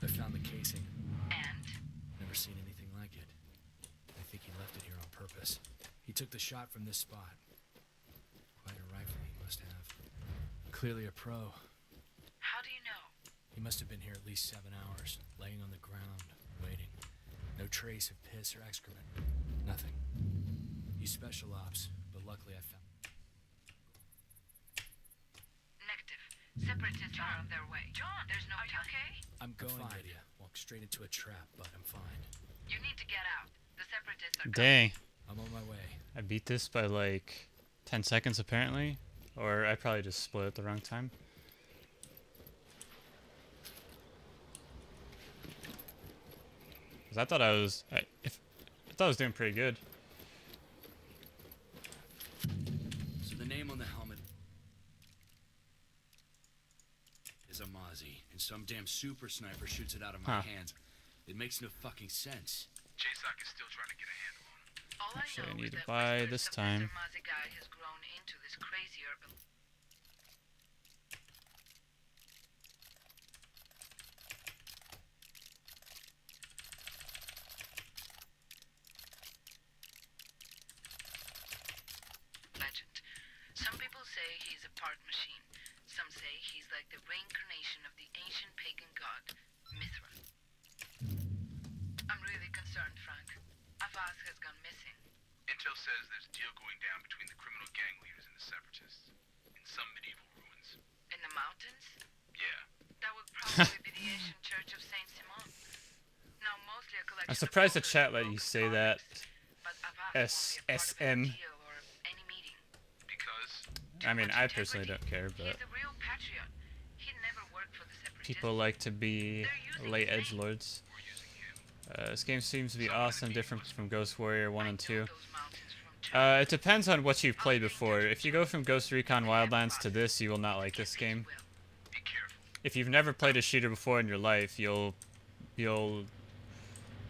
I found the casing. And Never seen anything like it. I think he left it here on purpose. He took the shot from this spot. Quite a rifle he must have. Clearly a pro. how do you know? He must have been here at least 7 hours, laying on the ground, waiting. No trace of piss or excrement. Nothing. He's special ops, but luckily I found... Negative. Separatists are on their way. John, there's no time. Are you okay? I'm going, Lydia. Walked straight into a trap, but I'm fine. You need to get out. The separatists are Dang. I'm on my way. I beat this by like 10 seconds apparently. Or I probably just split at the wrong time. Cause I thought I was I thought I was doing pretty good. So the name on the helmet is Amazi, and some damn super sniper shoots it out of my Huh. hands. It makes no fucking sense. JSOC is still trying to get a handle on him. All Actually, I I know need is to that buy whispers this of time. Mr. Mazi guy has grown into this crazy urban. Intel says there's a deal going down between the criminal gang leaders and the separatists in some medieval ruins. In the mountains? Yeah. That would probably be the ancient church of Saint Simon. Now mostly a collection I'm surprised the of chat let older you say that. but AWAS won't be a part of SM. any deal or any meeting. Because I mean, Too I much personally integrity. don't care, but He's a real patriot. He never worked for the separatists. people like to be late edgelords. we're using him. This game seems to be awesome, different from Ghost Warrior 1 and 2. Those mountains from China. It depends on what you've played before. If you go from Ghost Recon Wildlands to this, you will not like this game. Be careful. If you've never played a shooter before in your life, you'll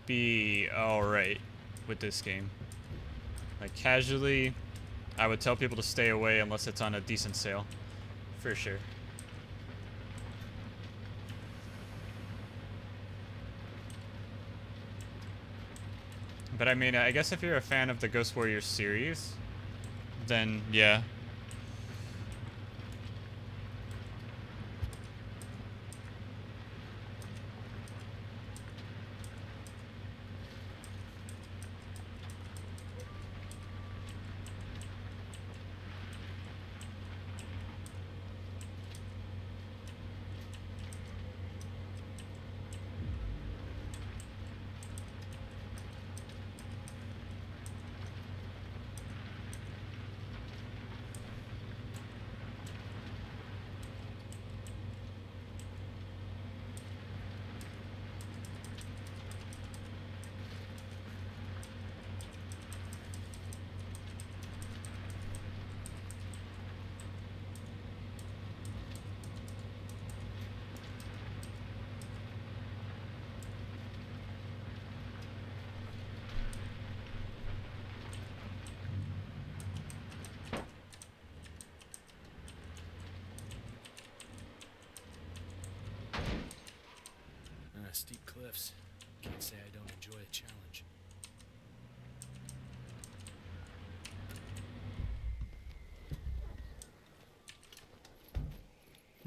be alright with this game. Like, casually, I would tell people to stay away unless it's on a decent sale. For sure. But I mean, I guess if you're a fan of the Ghost Warrior series, then yeah. Steep cliffs. Can't say I don't enjoy a challenge.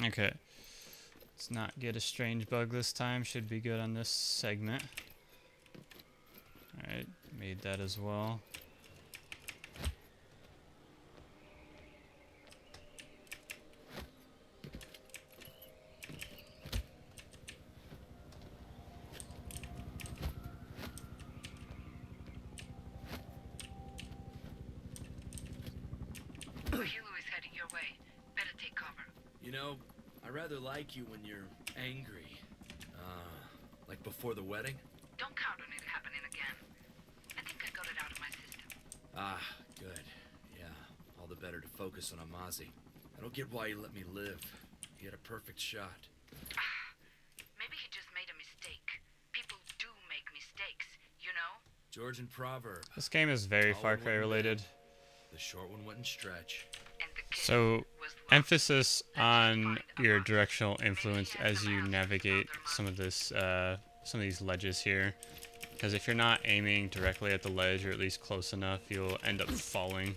Okay. Let's not get a strange bug this time. Should be good on this segment. Alright, made that as well. Rather like you when you're angry. Like before the wedding? Don't count on it happening again. I think I got it out of my system. Ah, good. Yeah, all the better to focus on Amazi. I don't get why he let me live. He had a perfect shot. Maybe he just made a mistake. People do make mistakes, you know? Georgian proverb. This game is very Far Cry related. The short one wouldn't stretch. So, emphasis on your directional influence as you navigate some of this, some of these ledges here. Because if you're not aiming directly at the ledge, or at least close enough, you'll end up falling.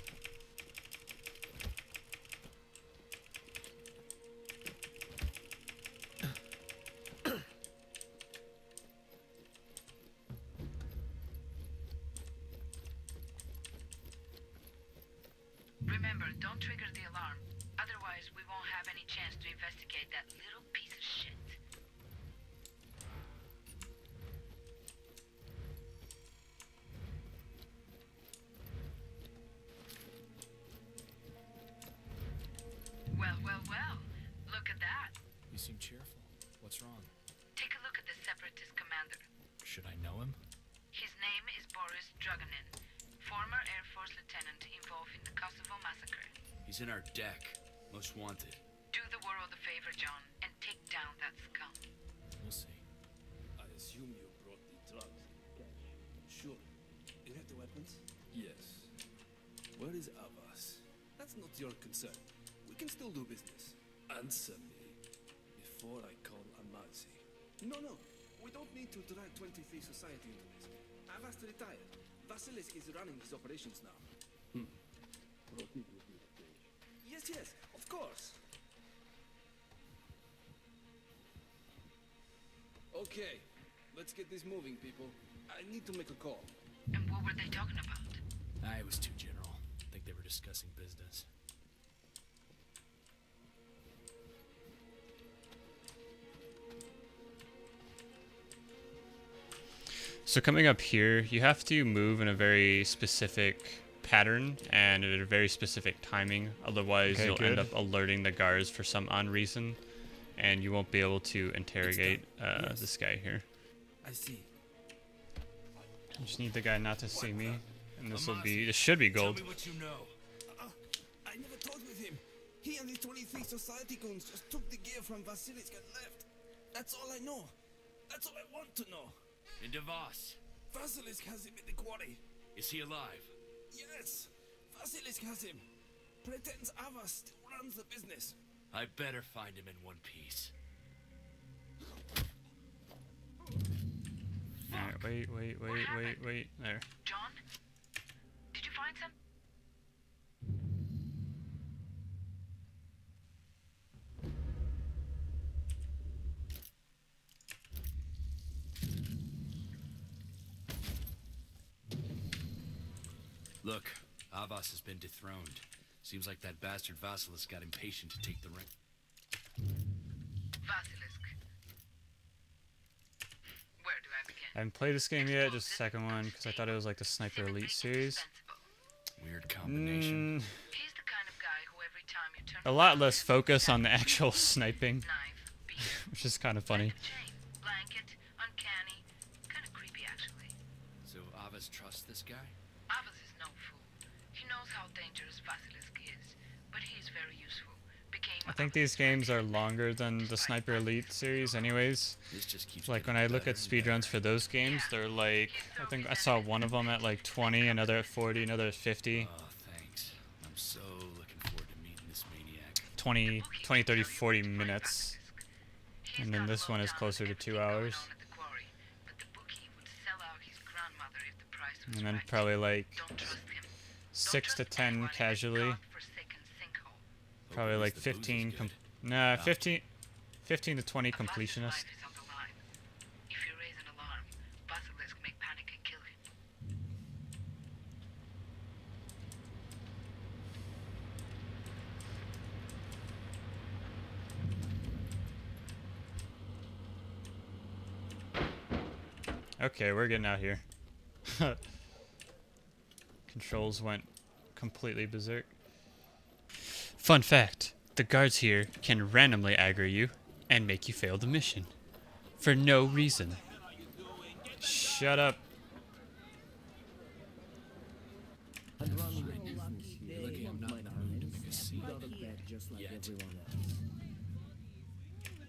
Remember, don't trigger the alarm. Otherwise, we won't have any chance to investigate that little piece of shit. Well. Look at that. You seem cheerful. What's wrong? Take a look at the Separatist commander. Should I know him? His name is Boris Druganin, former Air Force lieutenant involved in the Kosovo massacre. He's in our deck. Most wanted. Do the world a favor, John, and take down that scum. We'll see. I assume you brought the drugs in cash. Sure. You have the weapons? Yes. Where is AWAS? That's not your concern. We can still do business. Answer me before I call Amazi. No. We don't need to drag 23 Society into this. AWAS retired. Vasilis is running his operations now. Proceed with your stage. Yes, of course. Okay, let's get this moving, people. I need to make a call. And what were they talking about? It was too general. I think they were discussing business. So coming up here, you have to move in a very specific pattern and at a very specific timing. Otherwise, you'll end up alerting the guards for some odd reason, and you won't be able to interrogate this guy here. I see. You just need the guy not to see me, and this should be gold. Tell me what you know. I never talked with him. He and his 23 society goons just took the gear from Vasilisk and left. That's all I know. That's all I want to know. And DeVos. Vasilisk has him in the quarry. Is he alive? Yes. Vasilisk has him. Pretends AWAS still runs the business. I better find him in one piece. Alright, wait. There. John? Did you find some? Look, AWAS has been dethroned. Seems like that bastard Vasilisk got impatient to take the ring. Vasilisk. Where do I begin? I haven't played this game yet, just the second one, because I thought it was like the Sniper Elite series. Weird combination. He's the kind of guy who every time you turn A lot less focus on the actual sniping, which is kind of funny. blanket, uncanny, kind of creepy actually. So AWAS trusts this guy? AWAS is no fool. He knows how dangerous Vasilisk is, but he's very useful. I think these games are longer than the Sniper Elite series anyways. This just keeps Like when I look at speedruns for those games, they're like, I think I saw one of them at like 20, another at 40, another at 50. Oh, thanks. I'm so looking forward to meeting this maniac. 20, 30, 40 minutes. And then this one is closer to 2 hours. And then probably like 6 to 10 casually. Probably like 15, 15 to 20 completionists. If you raise an alarm, Vasilisk may panic and kill him. Okay, we're getting out here. Controls went completely berserk. Fun fact, the guards here can randomly aggro you and make you fail the mission. For no reason. Shut up. You're lucky I'm not in the mood to make a scene. Yet.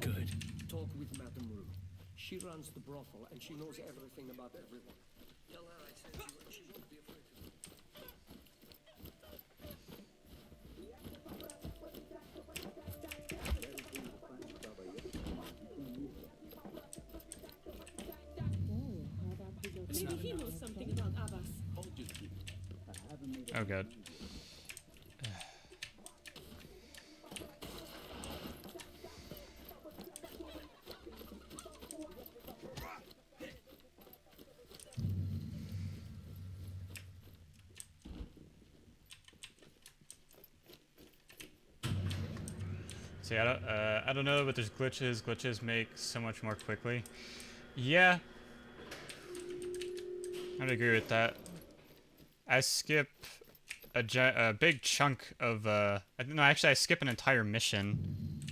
Good. Talk with Madame Rue. She runs the brothel and she knows everything about everyone. Tell her I said she won't be afraid of me. Maybe he knows something about AWAS. Oh god. See, I don't know, but there's glitches. Glitches make so much more quickly. Yeah, I'd agree with that. I skip a big chunk of no, actually I skip an entire mission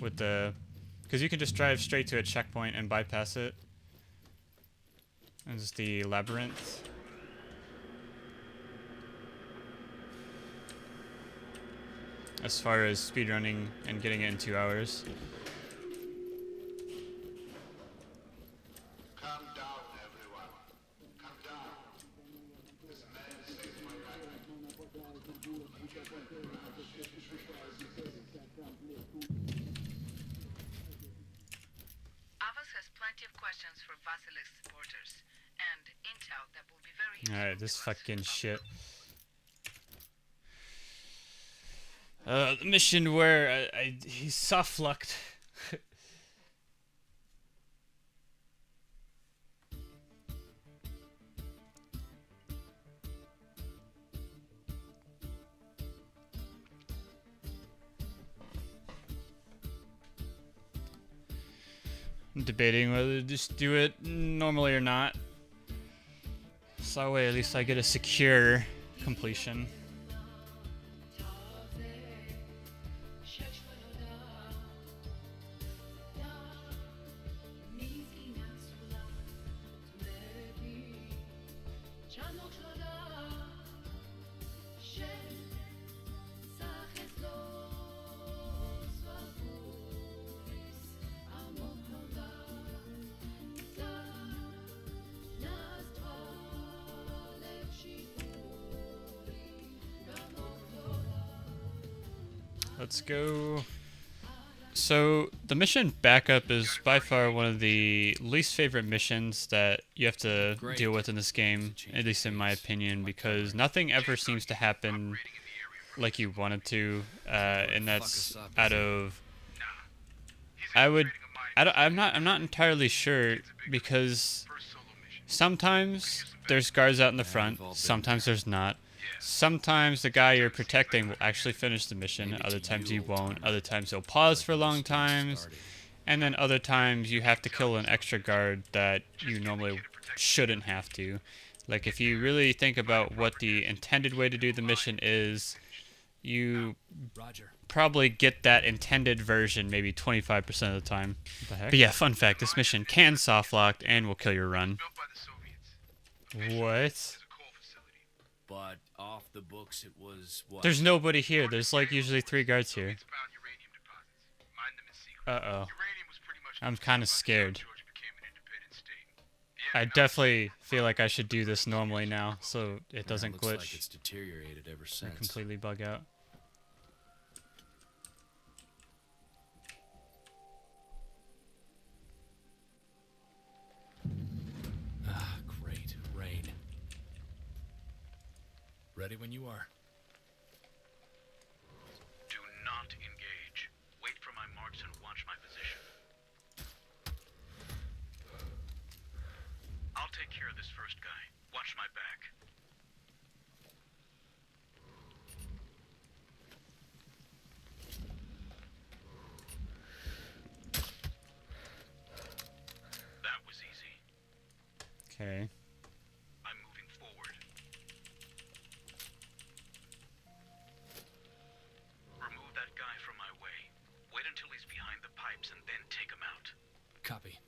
with the, because you can just drive straight to a checkpoint and bypass it. And just the labyrinth. As far as speedrunning and getting it in 2 hours. Calm down, everyone. Calm down. This man saved my AWAS has plenty of questions for Vasilisk supporters, and intel that will be very useful. Alright, this fucking shit. The mission where he soft-lucked. I'm debating whether to just do it normally or not. So that way at least I get a secure completion. Let's go. So the mission backup is by far one of the least favorite missions that you have to deal with in this game, at least in my opinion, because nothing ever seems to happen like you want it to, and that's out of. I'm not entirely sure, because sometimes there's guards out in the front, sometimes there's not. Sometimes the guy you're protecting will actually finish the mission, other times he won't, other times he'll pause for long times, and then other times you have to kill an extra guard that you normally shouldn't have to. Like, if you really think about what the intended way to do the mission is, you probably get that intended version maybe 25% of the time. What the heck? But yeah, fun fact, this mission can soft lock and will kill your run. What? But off the books it was what? There's nobody here. There's like usually 3 guards here. Uh-oh. I'm kind of scared. I definitely feel like I should do this normally now, so it doesn't Looks glitch like it's deteriorated ever or since. completely bug out. Ah, great. Rain. Ready when you are. Do not engage. Wait for my marks and watch my position. I'll take care of this first guy. Watch my back. That was easy. Okay. I'm moving forward. Remove that guy from my way. Wait until he's behind the pipes and then take him out. Copy.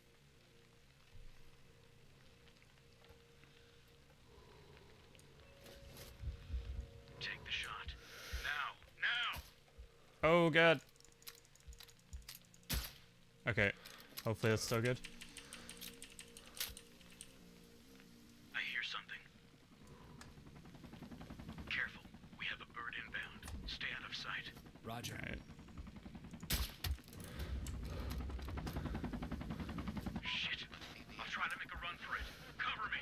Take the shot. Now! Now! Oh god. Okay. Hopefully that's still good. I hear something. Careful. We have a bird inbound. Stay out of sight. Roger. Alright. Shit. I'll try to make a run for it. Cover me.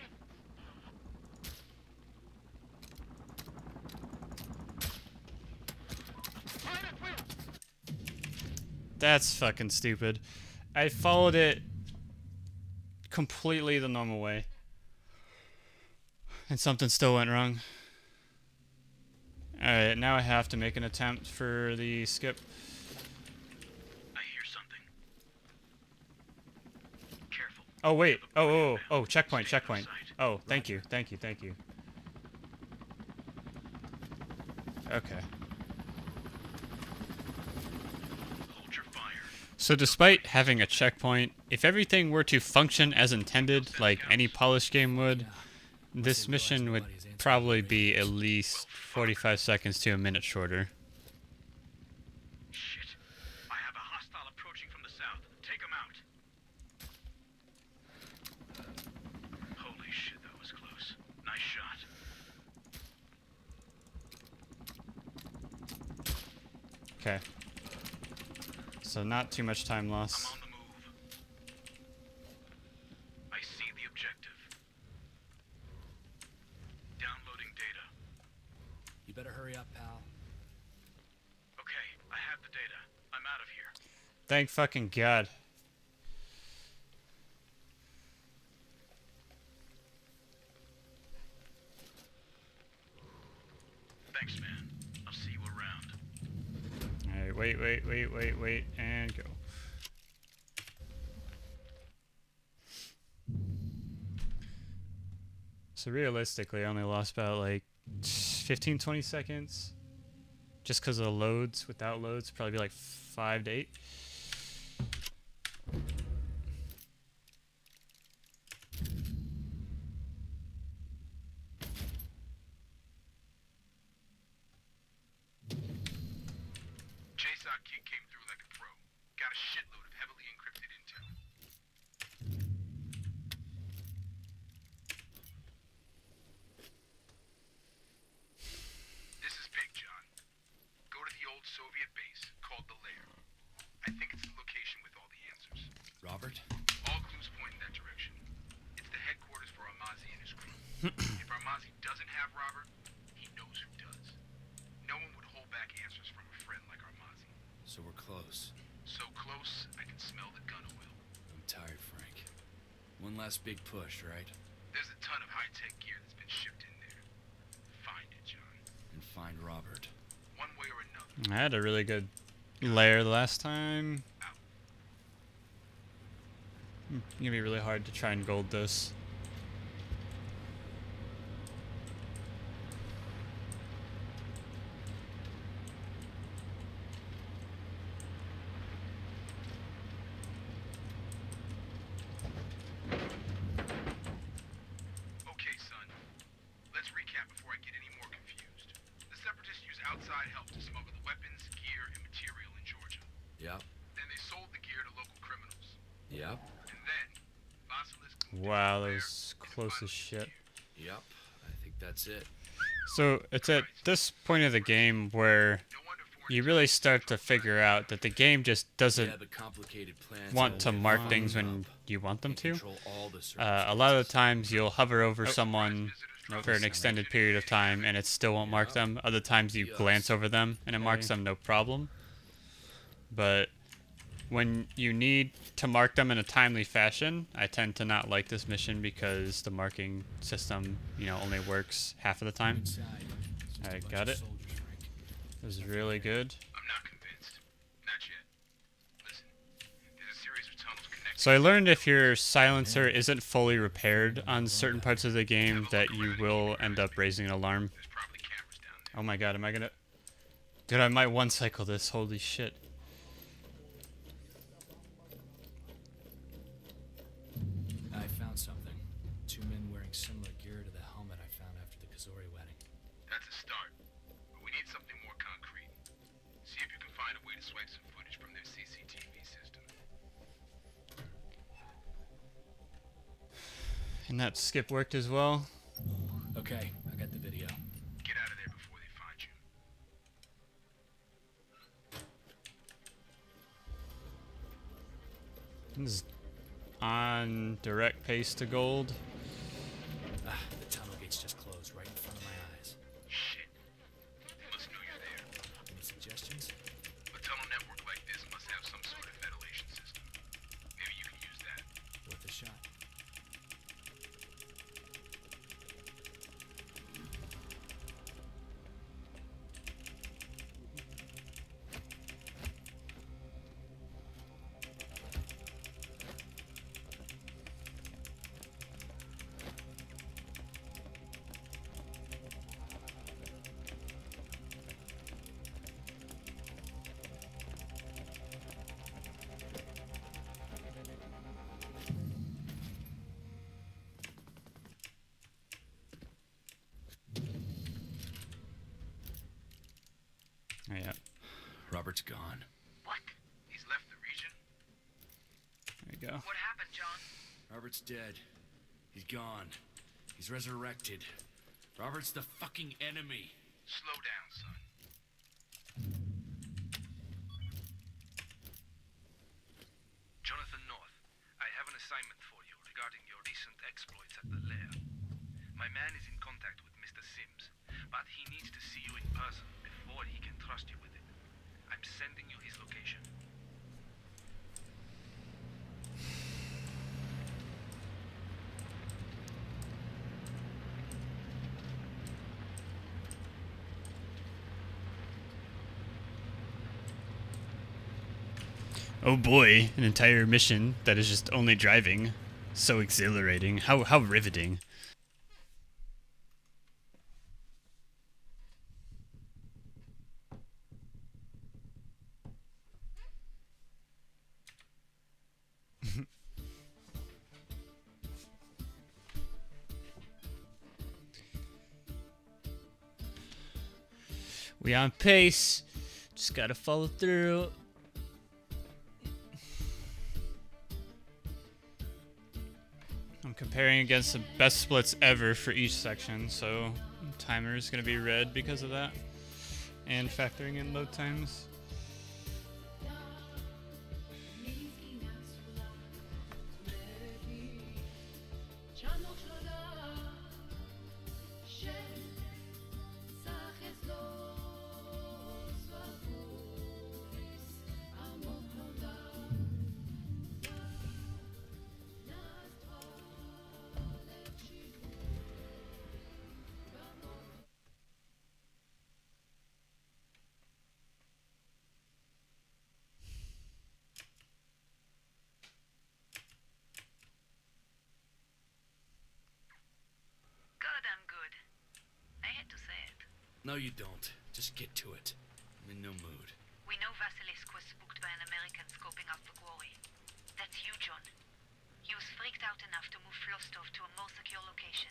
That's fucking stupid. I followed it completely the normal way. And something still went wrong. Alright, now I have to make an attempt for the skip. I hear something. Careful. Oh wait. Oh, checkpoint. Oh, thank you. Okay. Hold your fire. So despite having a checkpoint, if everything were to function as intended, like any polished game would, this mission would probably be at least 45 seconds to a minute shorter. Shit. I have a hostile approaching from the south. Take him out. Holy shit, that was close. Nice shot. Okay. So not too much time I'm loss. on the move. I see the objective. Downloading data. You better hurry up, pal. Okay, I have the data. I'm out of here. Thank fucking God. Thanks, man. I'll see you around. Alright, wait, and go. So realistically, I only lost about like 15-20 seconds. Just because of the loads. Without loads, probably be like 5 to 8. JSOC kid came through like a pro. Got a shitload of heavily encrypted intel. This is big, John. Go to the old Soviet base called the Lair. I think it's the location with all the answers. Robert? All clues point in that direction. It's the headquarters for Armazi and his crew. If Armazi doesn't have Robert, he knows who does. No one would hold back answers from a friend like Armazi. So we're close. So close, I can smell the gun oil. I'm tired, Frank. One last big push, right? There's a ton of high-tech gear that's been shipped in there. Find it, John. And find Robert. One way or another. I had a really good layer the last time. It's gonna be really hard to try and gold this. Okay, son. Let's recap before I get any more confused. The Separatists use outside help to smuggle the weapons, gear, and material in Georgia. Yep. Then they sold the gear to local criminals. Yep. And then, Basilisk Wow, that was close as shit. Yep. I think that's it. So it's at this point of the game where you really start to figure out that the game just doesn't Yeah, the complicated plans want to all mark get things wound when up you want them and to. control all the A lot of the circumstances. times you'll hover over someone for an extended period of time and it still won't mark them. Other times you glance over them and it marks them no problem. But when you need to mark them in a timely fashion, I tend to not like this mission because the marking system, only works half of the time. Inside. It's just I a bunch got of it. soldiers, Frank. It was really good. I'm not convinced. Not yet. Listen, there's a series of tunnels connected. So I learned if your silencer isn't fully repaired on certain parts of the game that you will end up raising an alarm. There's probably cameras down there. Oh my god, am I gonna... Dude, I might one-cycle this, holy shit. I found something. 2 men wearing similar gear to the helmet I found after the Kazori wedding. That's a start. But we need something more concrete. See if you can find a way to swipe some footage from their CCTV system. And that skip worked as well. Okay, I got the video. Get out of there before they find you. This is on direct pace to gold. Ah, the tunnel gate's just closed right in front of my eyes. Shit. They must know you're there. Any suggestions? A tunnel network like this must have some sort of ventilation system. Maybe you can use that. Worth a shot. Oh, yeah, Robert's gone. What? He's left the region? there you go. What happened, John? Robert's dead. He's gone. He's resurrected. Robert's the fucking enemy. Slow down, son. Jonathan North, I have an assignment for you regarding your recent exploits at the lair. My man is in contact with Mr. Sims, but he needs to see you in person before he can trust you with it. I'm sending you his location. Oh boy, an entire mission that is just only driving. So exhilarating. How riveting. We on pace. Just gotta follow through. I'm comparing against the best splits ever for each section, so timer is gonna be red because of that, and factoring in load times. Goddamn good. I hate to say it. No, you don't. Just get to it. I'm in no mood. We know Vasilisk was spooked by an American scoping out the quarry. That's you, John. He was freaked out enough to move Flostov to a more secure location.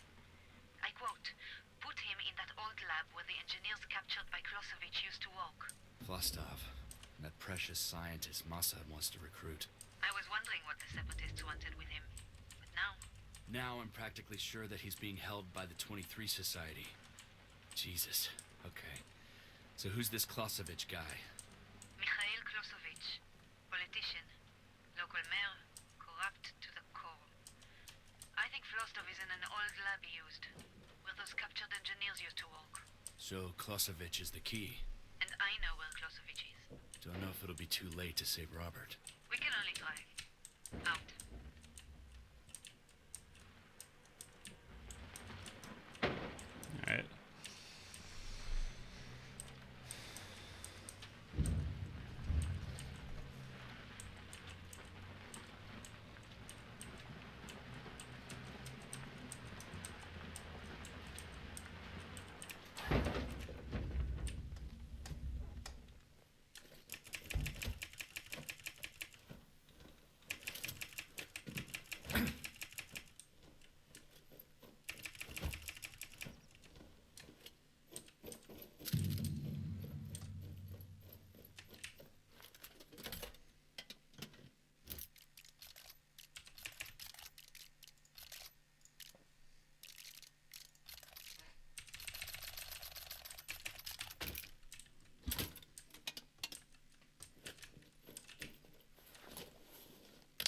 I quote, put him in that old lab where the engineers captured by Klossovich used to work. Vostov, that precious scientist Mossad wants to recruit. I was wondering what the separatists wanted with him. But now... Now I'm practically sure that he's being held by the 23 Society. Jesus. Okay. So who's this Klossovich guy? Mikhail Klossovich. Politician. Local mayor. Corrupt to the core. I think Flostov is in an old lab he used, where those captured engineers used to work. So Klossovich is the key. And I know where Klossovich is. Don't know if it'll be too late to save Robert. We can only try. Out. Alright.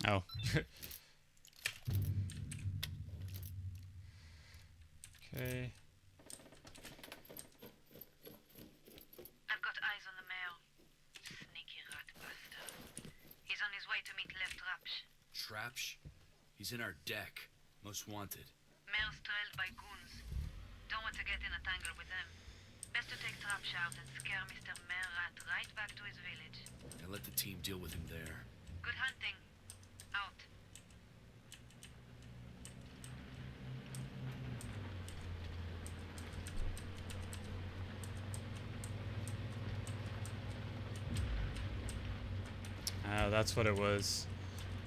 Oh. Okay. I've got eyes on the mayor. Sneaky rat bastard. He's on his way to meet Lev Trapsh. Trapsh? He's in our deck. Most wanted. Mayor's trailed by goons. Don't want to get in a tangle with them. Best to take Trapsh out and scare Mr. Mayor Rat right back to his village. And let the team deal with him there. Good hunting. Out. Oh, that's what it was.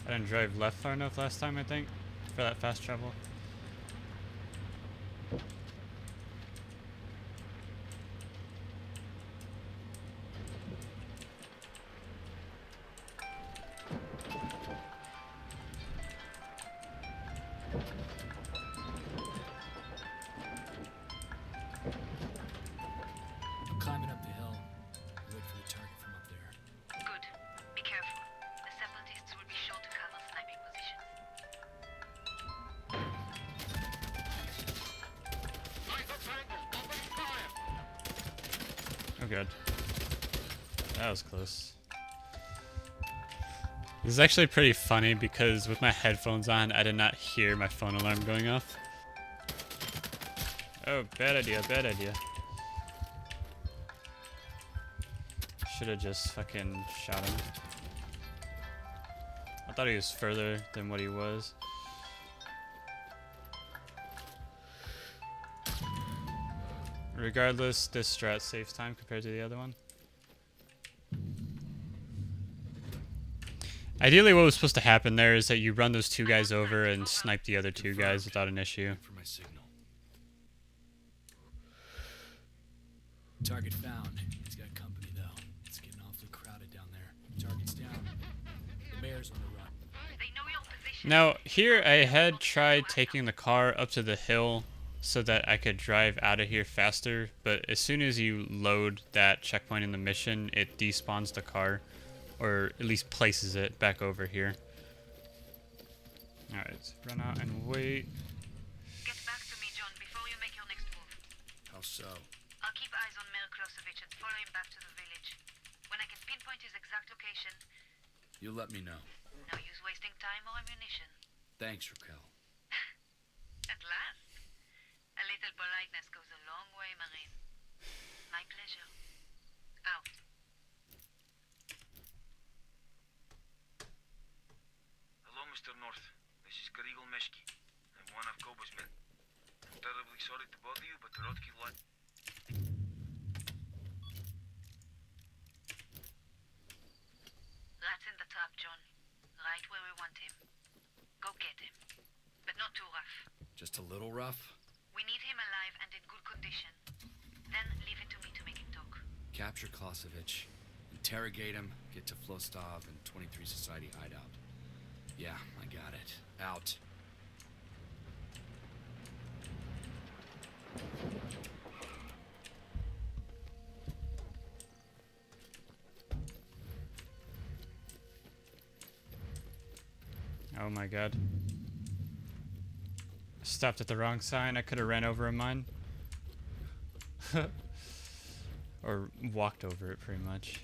I didn't drive left far enough last time, I think, for that fast travel. I'm climbing up the hill. Wait for the target from up there. Good. Be careful. The separatists will be sure to cover sniping positions. Oh god. That was close. This is actually pretty funny because with my headphones on, I did not hear my phone alarm going off. Oh, bad idea, bad idea. Should have just fucking shot him. I thought he was further than what he was. Regardless, this strat saves time compared to the other one. Ideally, what was supposed to happen there is that you run those two guys over and snipe the other two guys without an issue. For my signal. Target found. He's got company, though. It's getting awfully crowded down there. Target's down. The mayor's on the run. They know your position. Now, here I had tried taking the car up to the hill so that I could drive out of here faster, but as soon as you load that checkpoint in the mission, it despawns the car, or at least places it back over here. Alright, run out and wait. Get back to me, John, before you make your next move. How so? I'll keep eyes on Mayor Klosevich and follow him back to the village. When I can pinpoint his exact location, You let me know. no use wasting time or ammunition. Thanks, Raquel. At last. A little politeness goes a long way, Marine. My pleasure. Out. Hello, Mr. North. This is Karigel Meshki. I'm one of Koba's men. I'm terribly sorry to bother you, but the roadkill line... Rat's in the trap, John. Right where we want him. Go get him. But not too rough. Just a little rough? We need him alive and in good condition. Then leave it to me to make him talk. Capture Klosevich. Interrogate him. Get to Flostov and 23 Society hideout. Yeah, I got it. Out. Oh my god. Stopped at the wrong sign. I could have ran over a mine. Or walked over it, pretty much.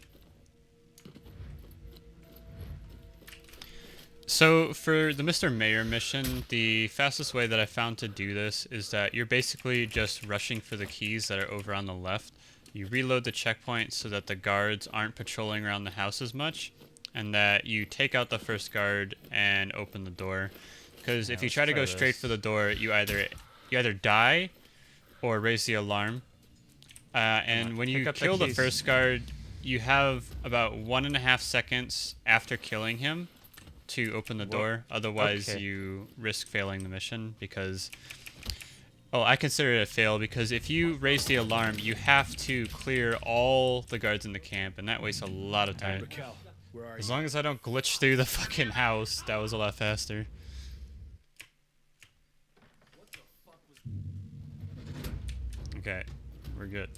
So, for the Mr. Mayor mission, the fastest way that I found to do this is that you're basically just rushing for the keys that are over on the left. You reload the checkpoint so that the guards aren't patrolling around the house as much, and that you take out the first guard and open the door. Because if you try to go straight for the door, you either die or raise the alarm. And when you kill the first guard, you have about 1.5 seconds after killing him to open the door. Otherwise, you risk failing the mission because... Oh, I consider it a fail because if you raise the alarm, you have to clear all the guards in the camp, and that wastes a lot of time. Raquel, where are As you? long as I don't glitch through the fucking house, that was a lot faster. Okay, we're good.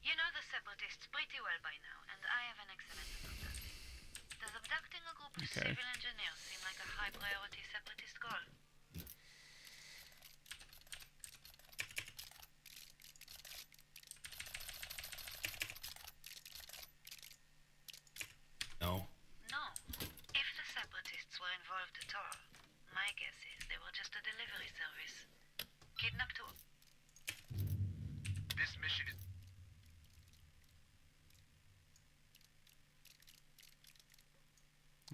You know the Separatists pretty well by now, and I have an excellent about that. Does abducting a group of civil engineers seem like a high-priority Separatist goal? No. No. If the Separatists were involved at all, my guess is they were just a delivery service. Kidnapped to... This mission is...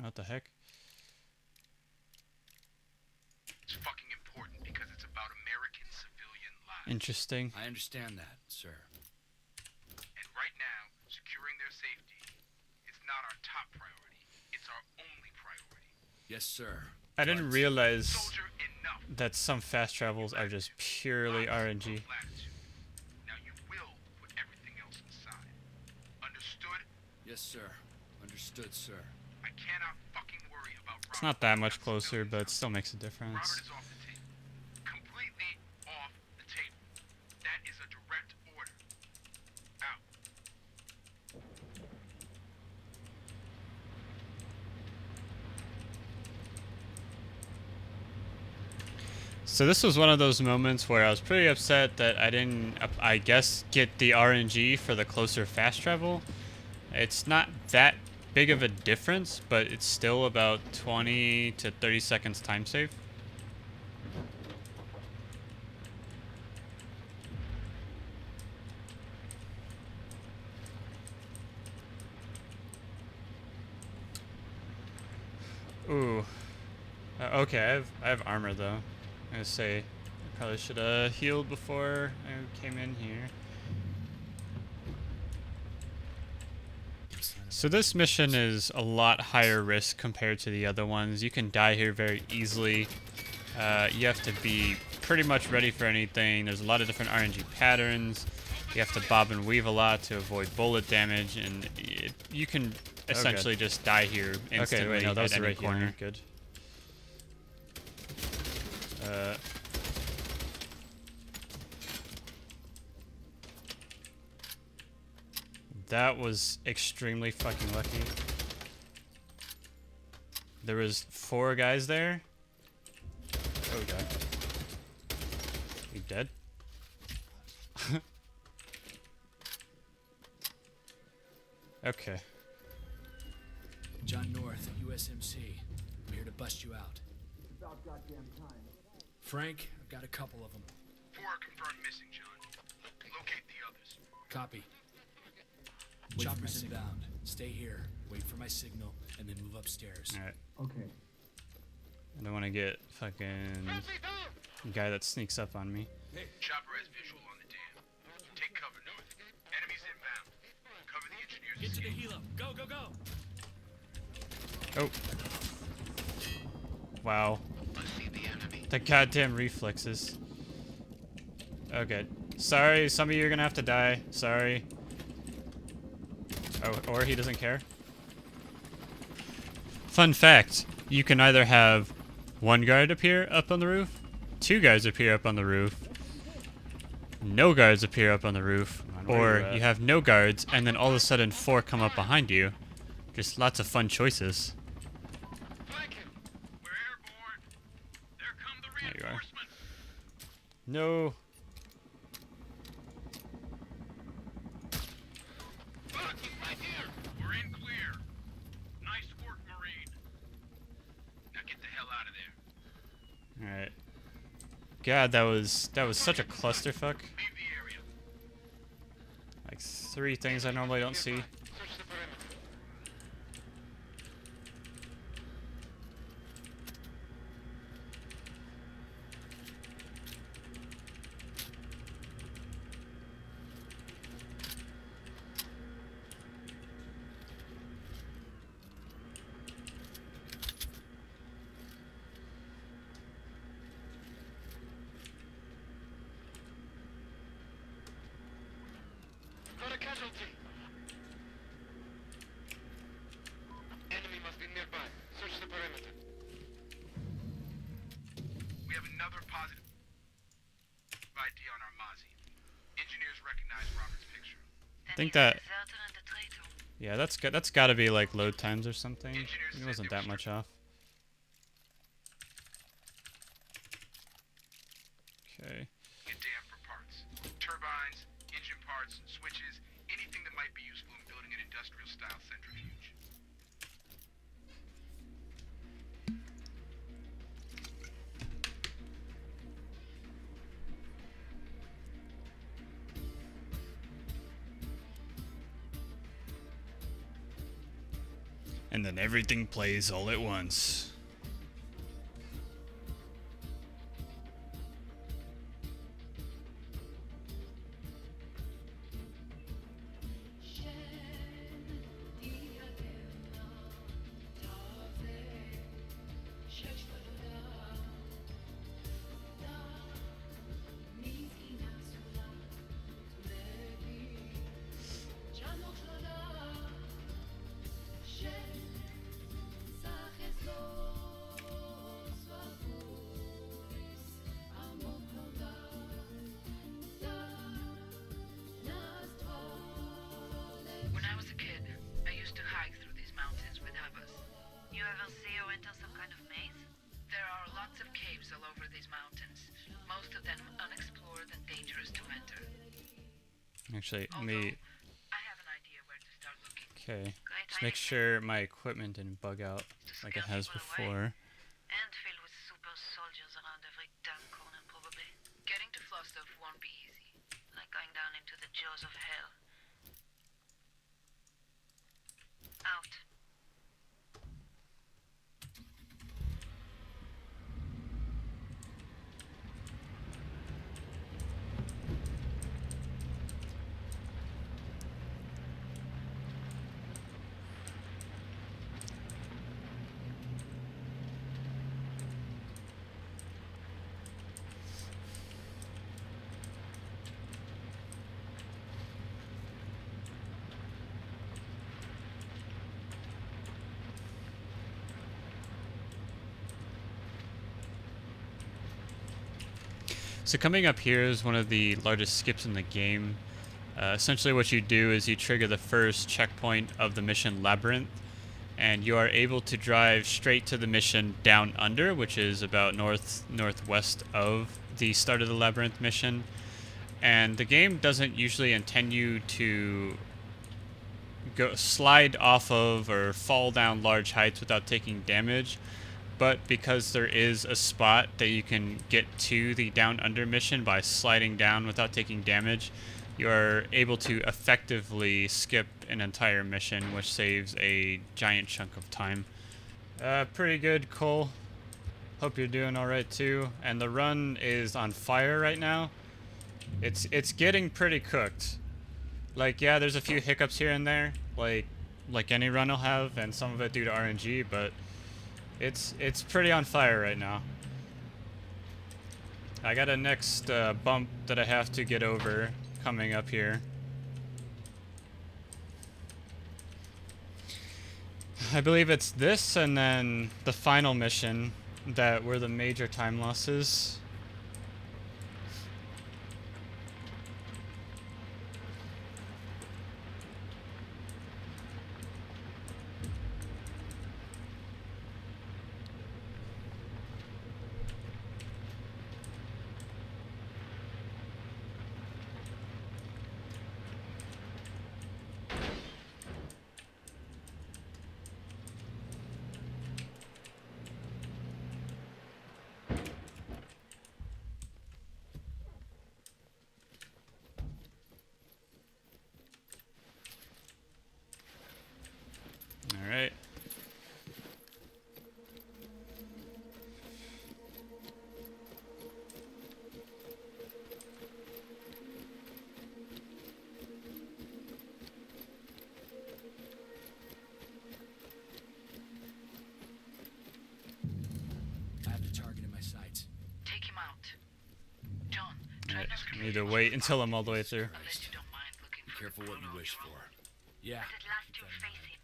What the heck? It's fucking important because it's about American civilian lives. Interesting. I understand that, sir. And right now, securing their safety is not our top priority. It's our only priority. Yes, sir. I didn't realize Soldier, enough. that some fast travels are just purely RNG. Now you will put everything else aside. Understood? Yes, sir. Understood, sir. I cannot fucking worry about Robert. It's not that much closer, but it still makes a difference. Robert is off the table. Completely off the table. That is a direct order. Out. So this was one of those moments where I was pretty upset that I didn't, I guess, get the RNG for the closer fast travel. It's not that big of a difference, but it's still about 20 to 30 seconds time save. Ooh. Okay, I have armor though. I'm gonna say I probably should have healed before I came in here. So this mission is a lot higher risk compared to the other ones. You can die here very easily. You have to be pretty much ready for anything. There's a lot of different RNG patterns. You have to bob and weave a lot to avoid bullet damage, and you can essentially just die here instantly. Okay, wait, no, that was at the any right corner. corner. Good. That was extremely fucking lucky. There was 4 guys there. Oh god. You dead? Okay. John North, USMC. I'm here to bust you out. It's about goddamn time. Frank, I've got a couple of them. 4 are confirmed missing, John. Locate the others. Copy. Chopper's inbound. Stay here. Wait for my signal, and then move upstairs. Alright. Okay. I don't want to get fucking guy that sneaks up on me. Hey, Chopper has visual on the dam. Take cover north. Enemies inbound. Cover the engineers. Get to the helo. Go, go, go! Oh. Wow. The goddamn reflexes. Okay. Sorry, some of you are gonna have to die. Sorry. Oh, or he doesn't care. Fun fact, you can either have 1 guard appear up on the roof, 2 guards appear up on the roof, no guards appear up on the roof, or you have no guards and then all of a sudden 4 come up behind you. Just lots of fun choices. We're airborne. There come the There you are. reinforcements. No. Look, he's right here. We're in clear. Nice work, Marine. Now get the hell out of there. All right. God, that was such a clusterfuck. Leave the area. Like 3 things I normally don't see. Search the perimeter. Got a casualty. Enemy must be nearby. Search the perimeter. We have another positive ID on our Mozzie. Engineers recognize Robert's picture. I think that. Yeah, that's got to be like load times or something. It wasn't that much off. Okay. Get damn for parts. Turbines, engine parts, switches, anything that might be useful in building an industrial-style centrifuge. And then everything plays all at once. When I was a kid, I used to hike through these mountains with AWAS. You ever see or enter some kind of maze? There are lots of caves all over these mountains, most of them unexplored and dangerous to enter. Actually, let Although, me. I have an idea where to start looking. Okay. Great Just make idea. sure my equipment didn't bug out like it has before. And filled with super soldiers around every damn corner, probably. Getting to Flostov won't be easy. Like going down into the jaws of hell. Out. So coming up here is one of the largest skips in the game. Essentially what you do is you trigger the first checkpoint of the mission Labyrinth, and you are able to drive straight to the mission Down Under, which is about northwest of the start of the Labyrinth mission. And the game doesn't usually intend you to slide off of or fall down large heights without taking damage, but because there is a spot that you can get to the Down Under mission by sliding down without taking damage, you are able to effectively skip an entire mission, which saves a giant chunk of time. Pretty good, Cole. Hope you're doing alright too. And the run is on fire right now. It's getting pretty cooked. Like, yeah, there's a few hiccups here and there, like any run will have, and some of it due to RNG, but it's pretty on fire right now. I got a next bump that I have to get over coming up here. I believe it's this and then the final mission that were the major time losses. Alright. I have the target in my sights. Take him out. John, try not to I need to wait until I'm all the way through. unless you don't mind looking Be for careful what you wish for. Yeah. At last you face him,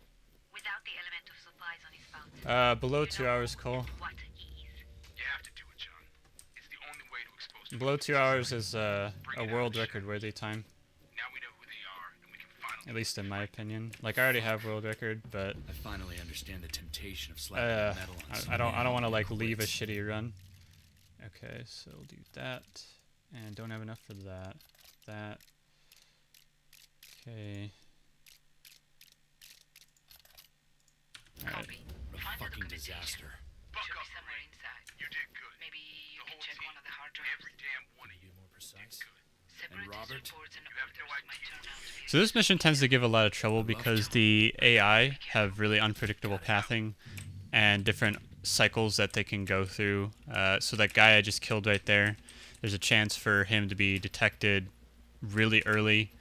without the element of surprise on his bounty. Below 2 hours, Cole. What he is. You have to do it, John. It's the only way to expose Below 2 hours is a world record worthy time. Now we know who they are, and we can finally At least in my opinion. Like, I already have world record, but I finally understand the temptation of slapping metal on I don't want to like leave a shitty run. Okay, so we'll do that, and don't have enough for that. Okay. All right. Copy. What a Find the fucking documentation. disaster. buck Should up, be somewhere inside. You did good. Maybe you The can whole check team. one of the hard drives. Every damn one of Can you you be more precise? did good. Separatist Robert? reports and You have no orders might idea turn out to be So this mission tends to give a lot of trouble because the AI have really unpredictable pathing and different cycles that they can go through. So that guy I just killed right there, there's a chance for him to be detected really early.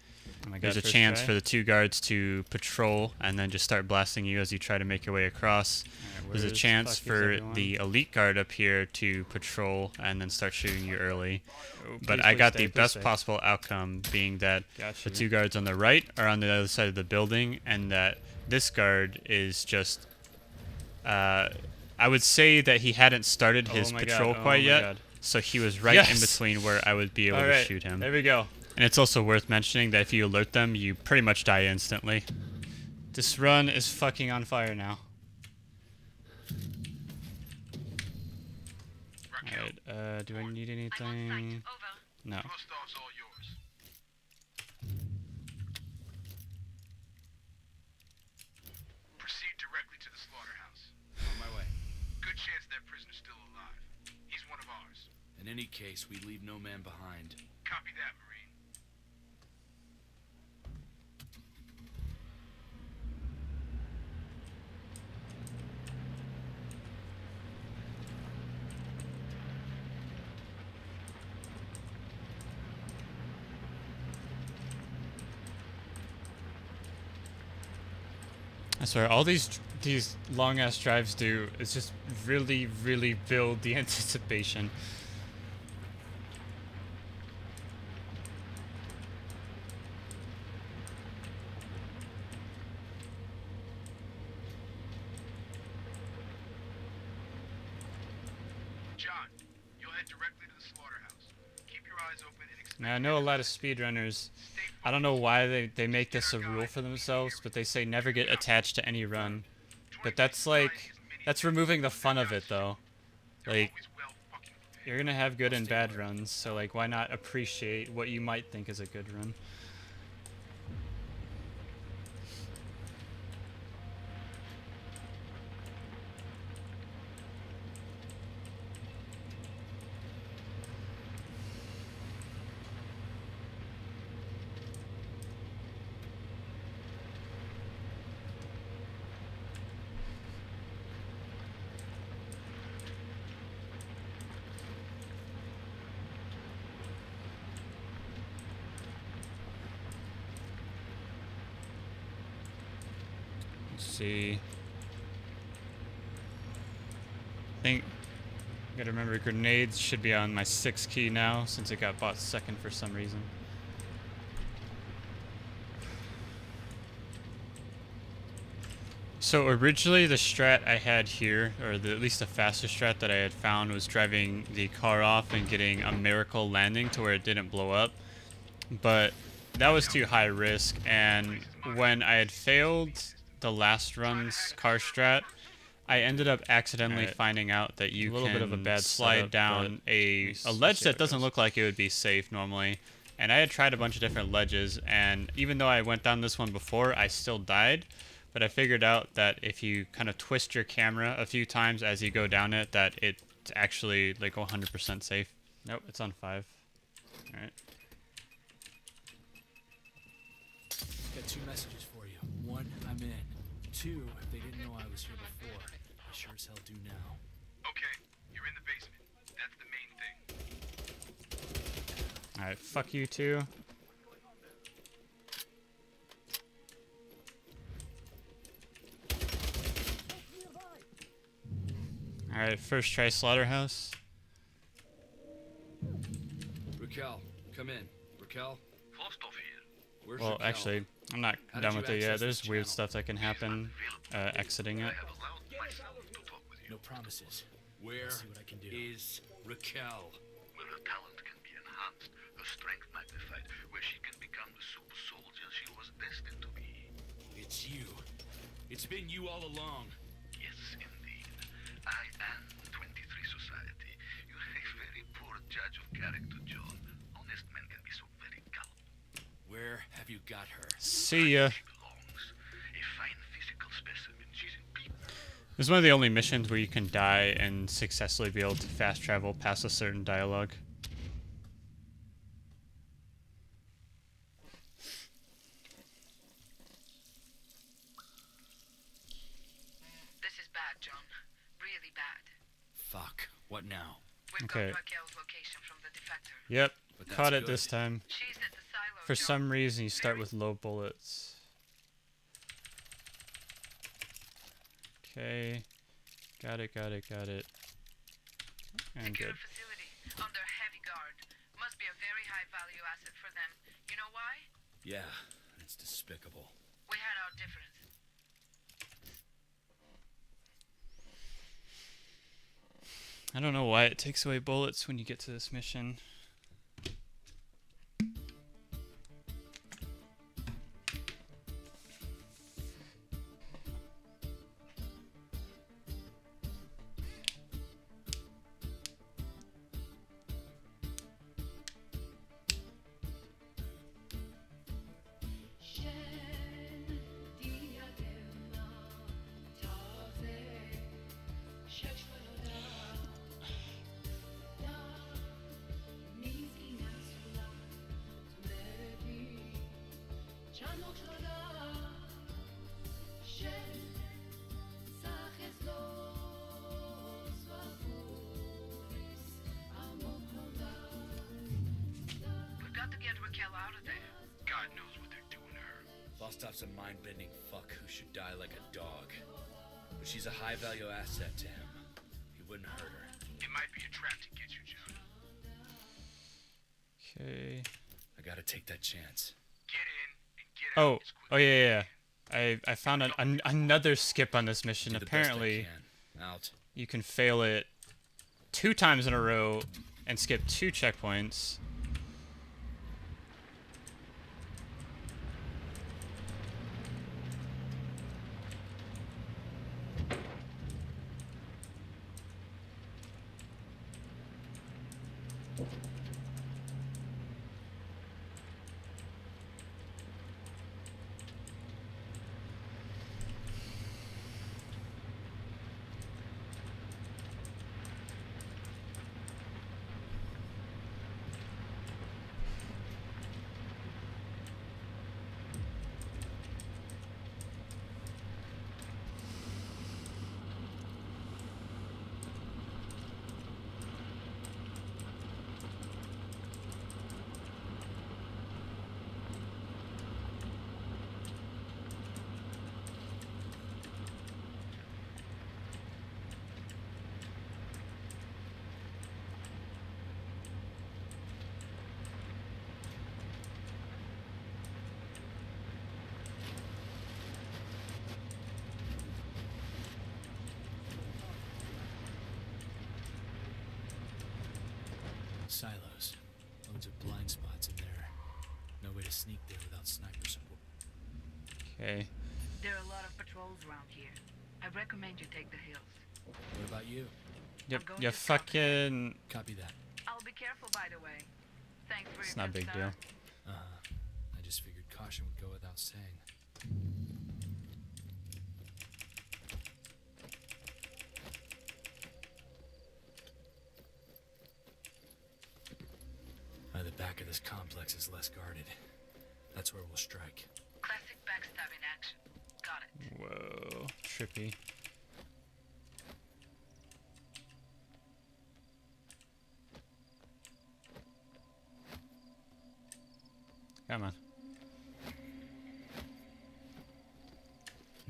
Oh my God, There's a first chance try? for the two guards to patrol and then just start blasting you as you try to make your way across. Alright, There's a where the chance fuck is for everyone? the elite guard up here to patrol and then start shooting you early. Oh, But please, I please got stay, the please best stay. possible outcome being that Gotcha. the two guards on the right are on the other side of the building, and that this guard is just I would say that he hadn't started his Oh my God, patrol oh quite my yet, God. so he was right in Yes! between where I would be able to Alright, shoot him. there we go. And it's also worth mentioning that if you alert them, you pretty much die instantly. This run is fucking on fire now. Raquel, Alright, do I need I'm on site. anything? Over. No. Gustav's all yours. Proceed directly to the slaughterhouse. On my way. Good chance that prisoner's still alive. He's one of ours. In any case, we leave no man behind. Copy that, Marine. I swear, all these long ass drives do is just really, really build the anticipation. John, you'll head directly to the slaughterhouse. Keep eyes open and expect Now I know a lot of speedrunners, I don't know why they make this a rule for themselves, but they say never get attached to any run. But that's like, that's removing the fun of it though. Like, you're gonna have good and bad runs, so like why not appreciate what you might think is a good run? See, I think I gotta remember grenades should be on my 6 key now since it got bought second for some reason. So originally the strat I had here, or at least the faster strat that I had found, was driving the car off and getting a miracle landing to where it didn't blow up. But that was too high risk, and when I had failed the last run's car strat, I ended up accidentally finding out that you can bit of a bad slide down a ledge that doesn't look like it would be safe normally. And I had tried a bunch of different ledges, and even though I went down this one before, I still died. But I figured out that if you kind of twist your camera a few times as you go down it, that it's actually like 100% safe. Nope, it's on 5. Alright. Got 2 messages for you. 1, I'm in. 2, if they didn't know I was here before, they sure as hell do now. Okay, you're in the basement. That's the main thing. Alright, fuck you too. Alright, first try slaughterhouse. Raquel, come in. Raquel? First off here. Where's Well, Raquel? actually, I'm not How done did with you it yet. access There's this weird channel? stuff that can happen exiting it. I have allowed myself to talk with you. No promises. Where Let's see what I can do. is Raquel? Where her talent can be enhanced, her strength magnified, where she can become the super soldier she was destined to be. It's you. It's been you all along. Yes, indeed. I am 23 society. You're a very poor judge of character, John. Honest men can be so very gullible. Where have you got her? See ya. She belongs. A fine physical specimen. She's in people. This is one of the only missions where you can die and successfully be able to fast travel past a certain dialogue. This is bad, John. Really bad. Fuck. What now? We've Okay. got Raquel's location from the defector. Yep, But that's caught it good. this time. She's at the silo, For John. some reason, you start with low bullets. Okay. Got it, got it, got it. And Secure good. facility. Under heavy guard. Must be a very high value asset for them. You know why? Yeah, it's despicable. We had our difference. I don't know why it takes away bullets when you get to this mission. We've got to get Raquel out of there. God knows what they're doing to her. Vostok's a mind-bending fuck who should die like a dog. But she's a high-value asset to him. He wouldn't hurt her. It might be a trap to get you, John. Okay. I gotta take that chance. Get in and get out as quick Oh yeah. I found another skip on this mission. Do the best I Apparently, can. Out. you can fail it 2 times in a row and skip 2 checkpoints. Silos. Loads of blind spots in there. No way to sneak there without sniper support. Okay. There are a lot of patrols around here. I recommend you take the hills. What about you? Yep. going You to scout fucking. Copy that. I'll be careful, by the way. Thanks for It's your not a big deal. concern. I just figured caution would go without saying. The back of this complex is less guarded. That's where we'll strike. Classic backstabbing action. Got it. Whoa. Trippy. Come on.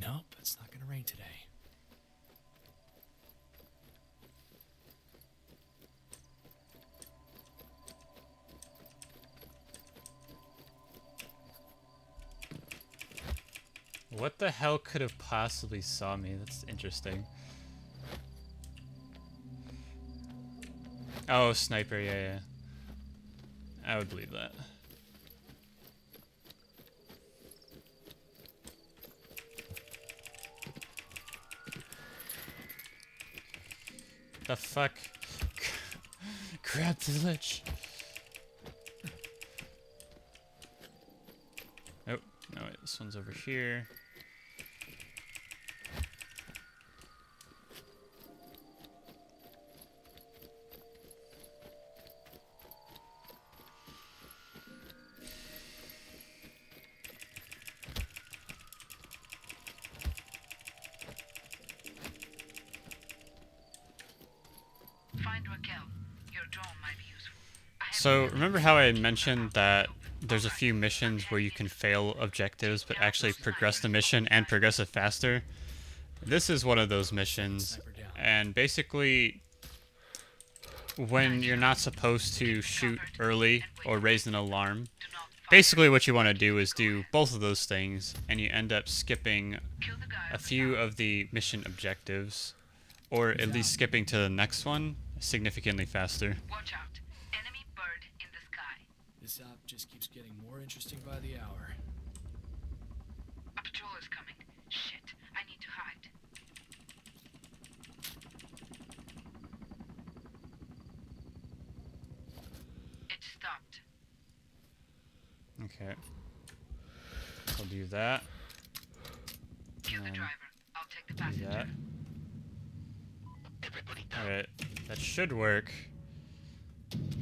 Nope, it's not gonna rain today. What the hell could have possibly saw me? That's interesting. Oh, sniper, yeah. I would believe that. The fuck? Grab the lich. Oh, no, wait, this one's over here. Find Raquel. Your drone might be useful. So, remember how I mentioned that there's a few missions where you can fail objectives but actually progress the mission and progress it faster? This is one of those missions, and basically when you're not supposed to shoot early or raise an alarm, basically what you want to do is do both of those things, and you end up skipping a few of the mission objectives, or at least skipping to the next one significantly faster. Watch out. Enemy bird in the sky. This op just keeps getting more interesting by the hour. A patrol is coming. Shit. I need to hide. It stopped. Okay. I'll do that. Kill the And driver. I'll take the do passenger. that. Alright, that should work.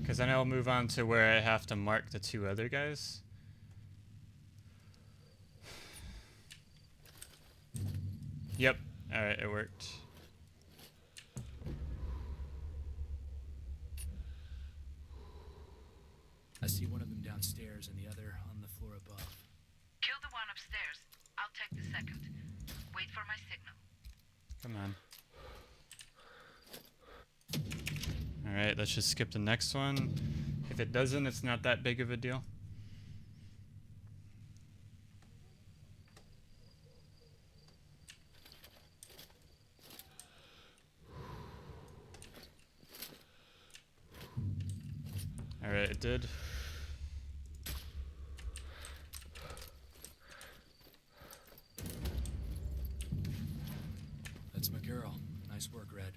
Because then I'll move on to where I have to mark the two other guys. Yep, alright, it worked. I see one of them downstairs and the other on the floor above. Kill the one upstairs. I'll take the second. Wait for my signal. Come on. Alright, let's just skip the next one. If it doesn't, it's not that big of a deal. Alright, it did. That's my girl. Nice work, Red.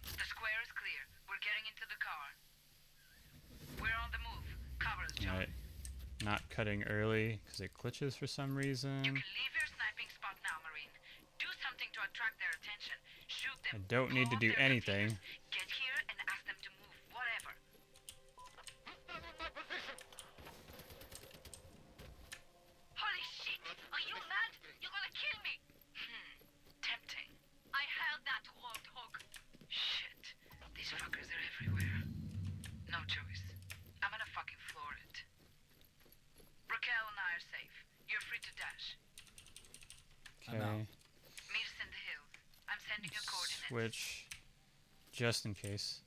The square is clear. We're getting into the car. We're on the move. Cover us, John. Alright. Not cutting early because it glitches for some reason. You can leave your sniping spot now, Marine. Do something to attract their attention. Shoot I them. don't need to Blow do up their anything. computers. Get here and ask them to move. Whatever. Holy shit! Are you mad? You're gonna kill me! Tempting. I heard that roadhog. Shit. These fuckers are everywhere. No choice. I'm gonna fucking floor it. Raquel and I are safe. You're free to dash. I'm out. Okay. Meet us in the hills. I'm sending you coordinates. Switch. Just in case.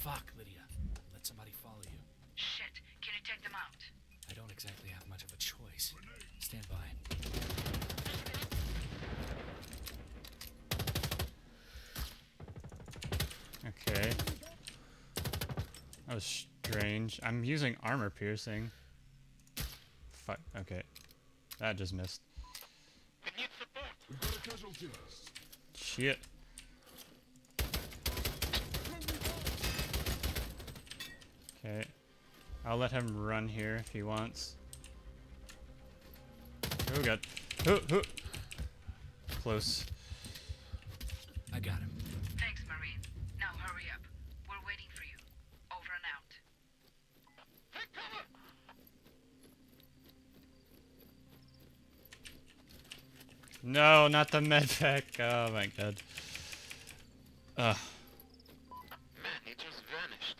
Fuck, Lydia. Let somebody follow you. Shit, can you take them out? I don't exactly have much of a choice. Stand by. Okay. That was strange. I'm using armor piercing. Fuck. Okay. That just missed. Shit. Okay. I'll let him run here if he wants. Oh god. Oh. Close. I got him. Thanks, Marine. Now hurry up. We're waiting for you. Over and out. No, not the medpack. Oh my god. Ugh. Man, he just vanished.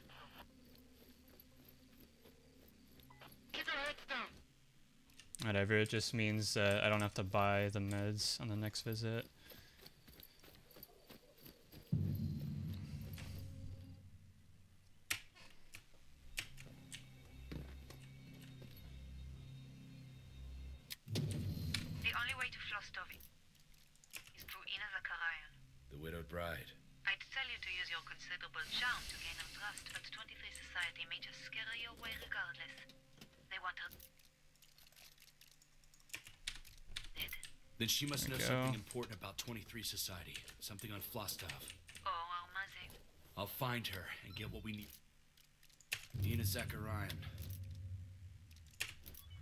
Keep your heads down. Whatever, it just means I don't have to buy the meds on the next visit. The only way to Flostovi is through Ina Zakarayan. The widowed bride. I'd tell you to use your considerable charm to gain her trust, but 23 Society may just scare her away regardless. They want her dead. Then she must know There we something go. important about 23 Society. Something on Flostov. Or Armazi. I'll find her and get what we need. Nina Zakarayan.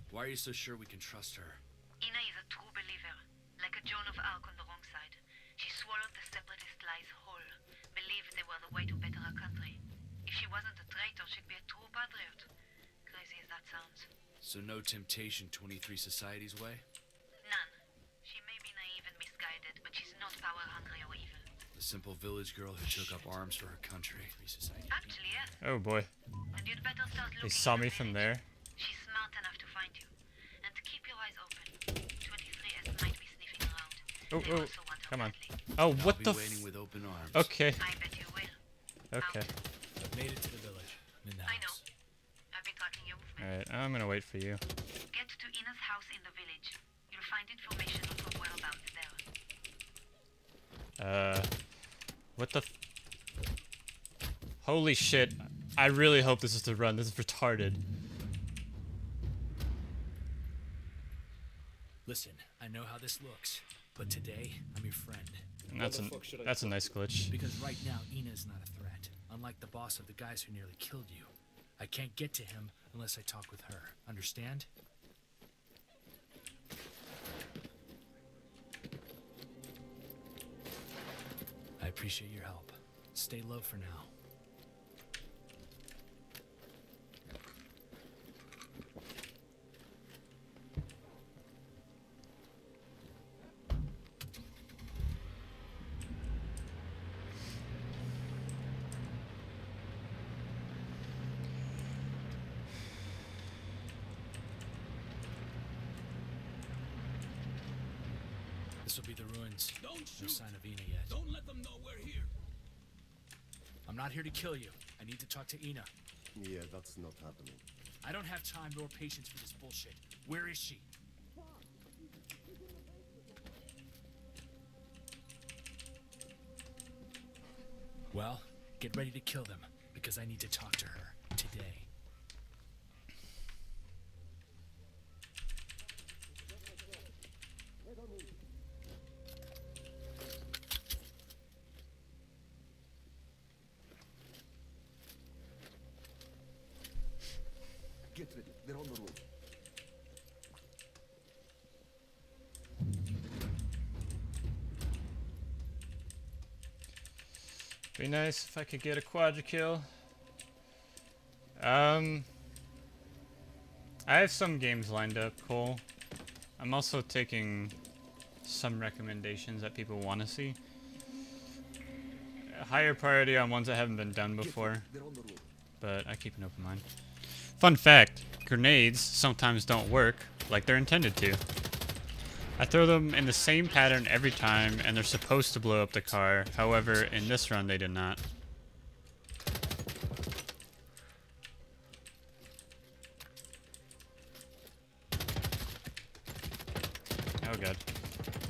Why are you so sure we can trust her? Ina is a true believer, like a Joan of Arc on the wrong side. She swallowed the separatist lies whole, believed they were the way to better her country. If she wasn't a traitor, she'd be a true patriot. Crazy as that sounds. So no temptation 23 Society's way? None. She may be naive and misguided, but she's not power-hungry or evil. The simple village girl who took up arms for her country. Actually, yes. Oh boy. And you'd better start looking He saw in me the from village. there. She's smart enough to find you. And keep your eyes open. 23S might be sniffing around. Oh, They oh, also want her come on. badly. Oh, I'll what be the waiting with open arms. Okay. I bet you will. Okay. I've made it to the village. I'm in the I know. house. I've been tracking your movements. Alright, I'm gonna wait for you. Get to Ina's house in the village. You'll find information on her whereabouts there. What the Holy shit. I really hope this is the run. This is retarded. Listen, I know how this looks, but today, I'm your friend. And that's a nice glitch. Because right now, Ina's not a threat. Unlike the boss of the guys who nearly killed you. I can't get to him unless I talk with her. Understand? I appreciate your help. Stay low for now. This will be the ruins. Don't No shoot. sign of Ina yet. Don't let them know we're here. I'm not here to kill you. I need to talk to Ina. Yeah, that's not happening. I don't have time nor patience for this bullshit. Where is she? Well, get ready to kill them, because I need to talk to her today. Get ready. They're on the road. Be nice if I could get a quadra kill. I have some games lined up, Cole. I'm also taking some recommendations that people want to see. A higher priority on ones that haven't been done before, They're on the road. but I keep an open mind. Fun fact, grenades sometimes don't work like they're intended to. I throw them in the same pattern every time, and they're supposed to blow up the car. However, in this run, they did not.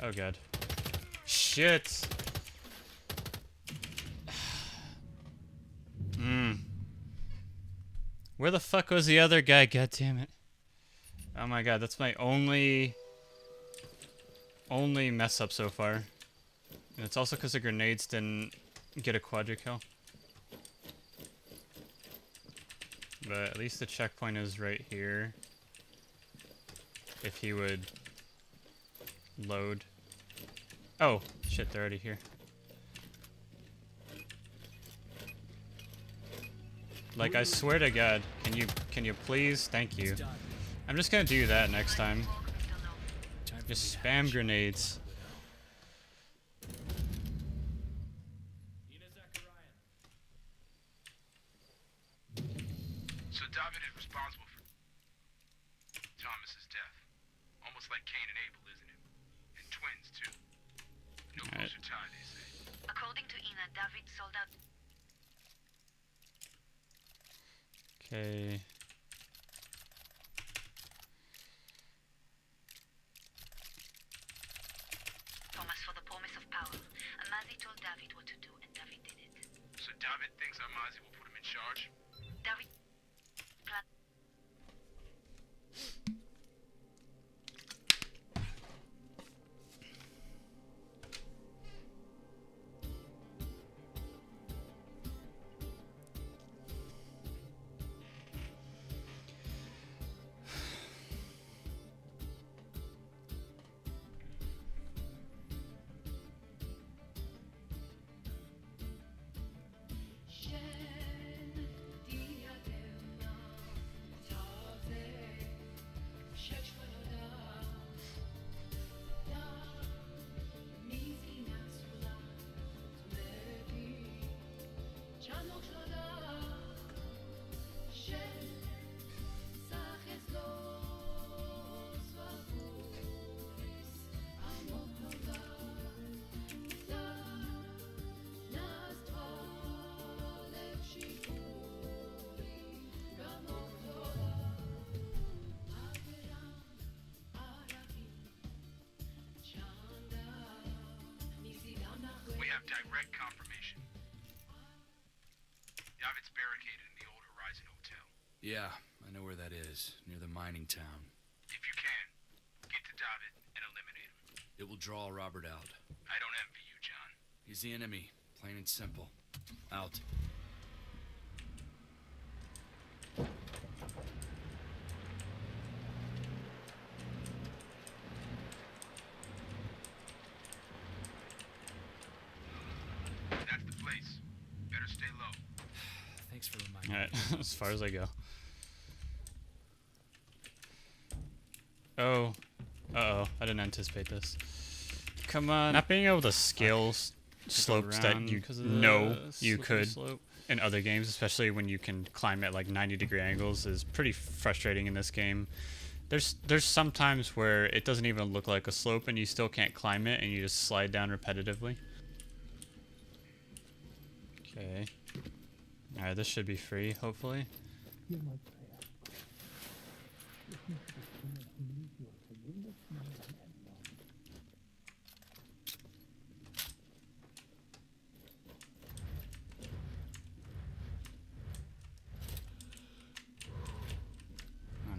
Oh god. Shit! Where the fuck was the other guy? God damn it. Oh my god, that's my only mess up so far. And it's also because the grenades didn't get a quadra kill. But at least the checkpoint is right here. If he would load. Oh, shit, they're already here. Like, I swear to God, can you please? Thank you. I'm just gonna do that next time. Just spam grenades. So David is responsible for Thomas's death. Almost like Cain and Abel, isn't it? And twins, too. No closer tie, they say. According to Ina, David sold out. Okay. Thomas for the promise of power. Amazi told David what to do, and David did it. So David thinks Amazi will put him in charge? David plan. We have direct confirmation. David's barricaded in the old Horizon Hotel. Yeah, I know where that is, near the mining town. If you can, get to David and eliminate him. It will draw Robert out. I don't envy you, John. He's the enemy, plain and simple. Out. That's the place. Better stay low. Thanks for reminding me. Alright, as far as I go. Oh. Uh-oh, I didn't anticipate this. Come on. Not being able to scale slopes that you know you could in other games, especially when you can climb at like 90-degree angles, is pretty frustrating in this game. There's some times where it doesn't even look like a slope and you still can't climb it and you just slide down repetitively. Okay. Alright, this should be free, hopefully. Man,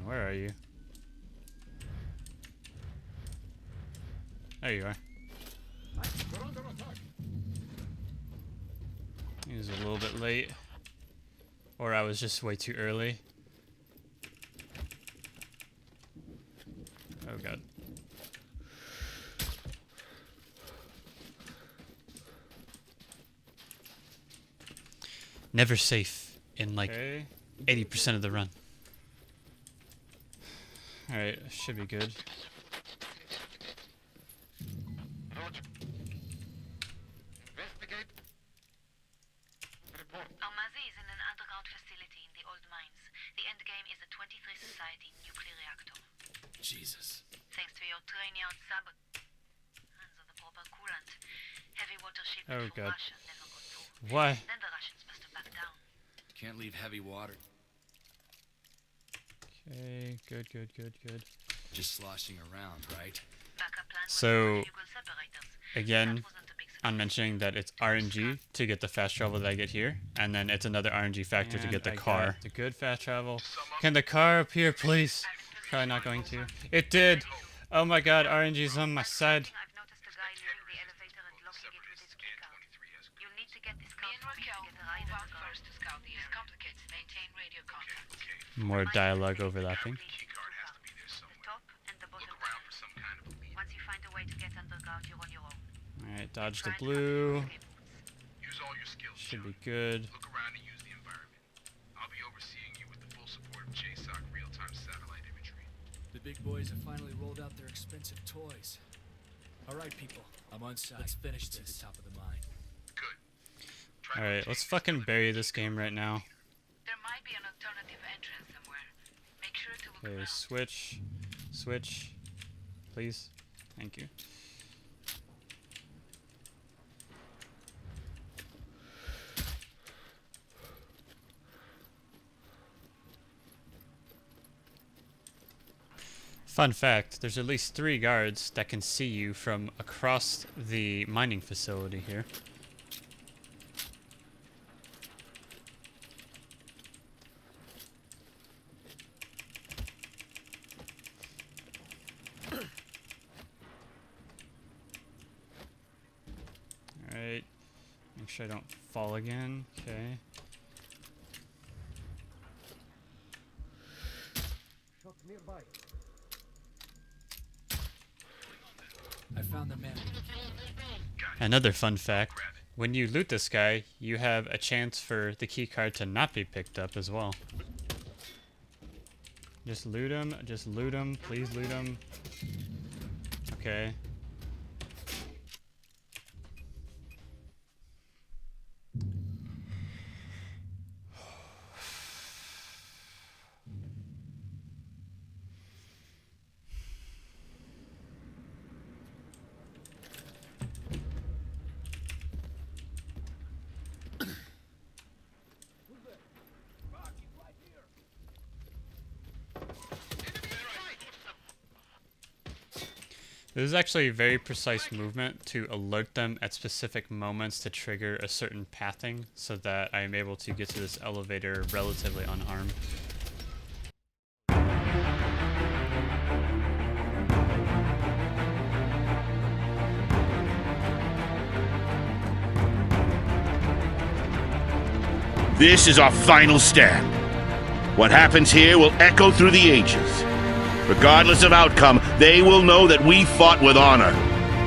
where are you? There you are. He was a little bit late. Or I was just way too early. Oh god. Never safe in like 80% of the run. Alright, should be good. Almazi is in an underground facility in the old mines. The endgame is a 23 Society nuclear reactor. Jesus. Thanks to your Trainyard sabot and the proper coolant, heavy water shipment Oh from god. Russia never got through. Why? Then the Russians must have backed down. Can't leave heavy water. Okay, good. Just sloshing around, right? Backup plan was So, Hugo again, on mentioning that it's RNG to get the fast travel that I get here, and then it's another RNG factor to get the car. The good fast travel. Can the car appear, please? Probably not going to. It did! Oh my god, RNG's on my side. I've noticed a guy leaving the elevator and locking it with his keycard. You'll need to get this car Me and for me to Raquel get the ride move on out the car. first to scout the area. It's complicated. Maintain radio contact. More dialogue overlapping. The top and the bottom panel. Once you find a way to get underground, you're on your own. Alright, dodge the blue. Use all your skills, Should be John. good. Look around and use the environment. I'll be overseeing you with the full support of JSOC real-time satellite imagery. The big boys have finally rolled out their expensive toys. All right, people. I'm on site. Let's finish this. To the top of the mine. Good. Alright, let's fucking bury this game right now. There might be an alternative entrance somewhere. Make sure to look Okay, around. switch. Switch. Please. Thank you. Fun fact, there's at least 3 guards that can see you from across the mining facility here. Alright, make sure I don't fall again, okay. Shot nearby. I found the man. Another fun fact, when you loot this guy, you have a chance for the key card to not be picked up as well. Just loot him, please loot him. Okay. This is actually a very precise movement to alert them at specific moments to trigger a certain pathing so that I am able to get to this elevator relatively unharmed. This is our final stand. What happens here will echo through the ages. Regardless of outcome, they will know that we fought with honor,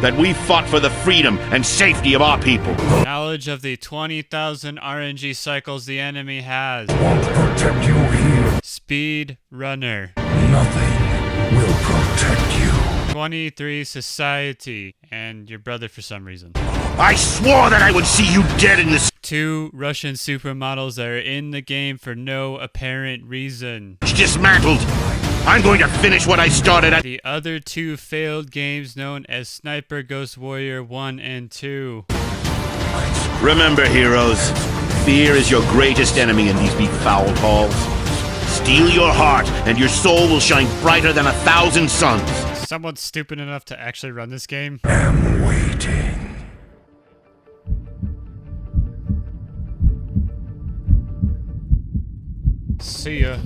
that we fought for the freedom and safety of our people. Knowledge of the 20,000 RNG cycles the enemy has. Won't protect you here. Speedrunner. Nothing will protect you. 23 Society. And your brother for some reason. I swore that I would see you dead in this. 2 Russian supermodels that are in the game for no apparent reason. Dismantled. I'm going to finish what I started at. The other 2 failed games known as Sniper Ghost Warrior 1 and 2. Remember, heroes, fear is your greatest enemy in these befouled halls. Steel your heart, and your soul will shine brighter than 1,000 suns. Someone stupid enough to actually run this game? I'm waiting. See ya.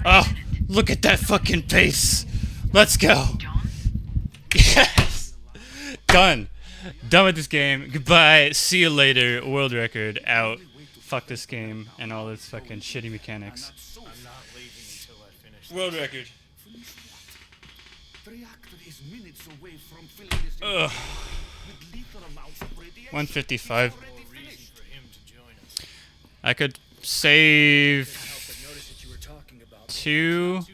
Oh, look at that fucking pace. Let's go. Yes. Done. Done with this game. Goodbye. See you later. World record out. Fuck this game and all its fucking shitty mechanics. I'm not leaving until I finish. World record. Ugh. 155. I could save 2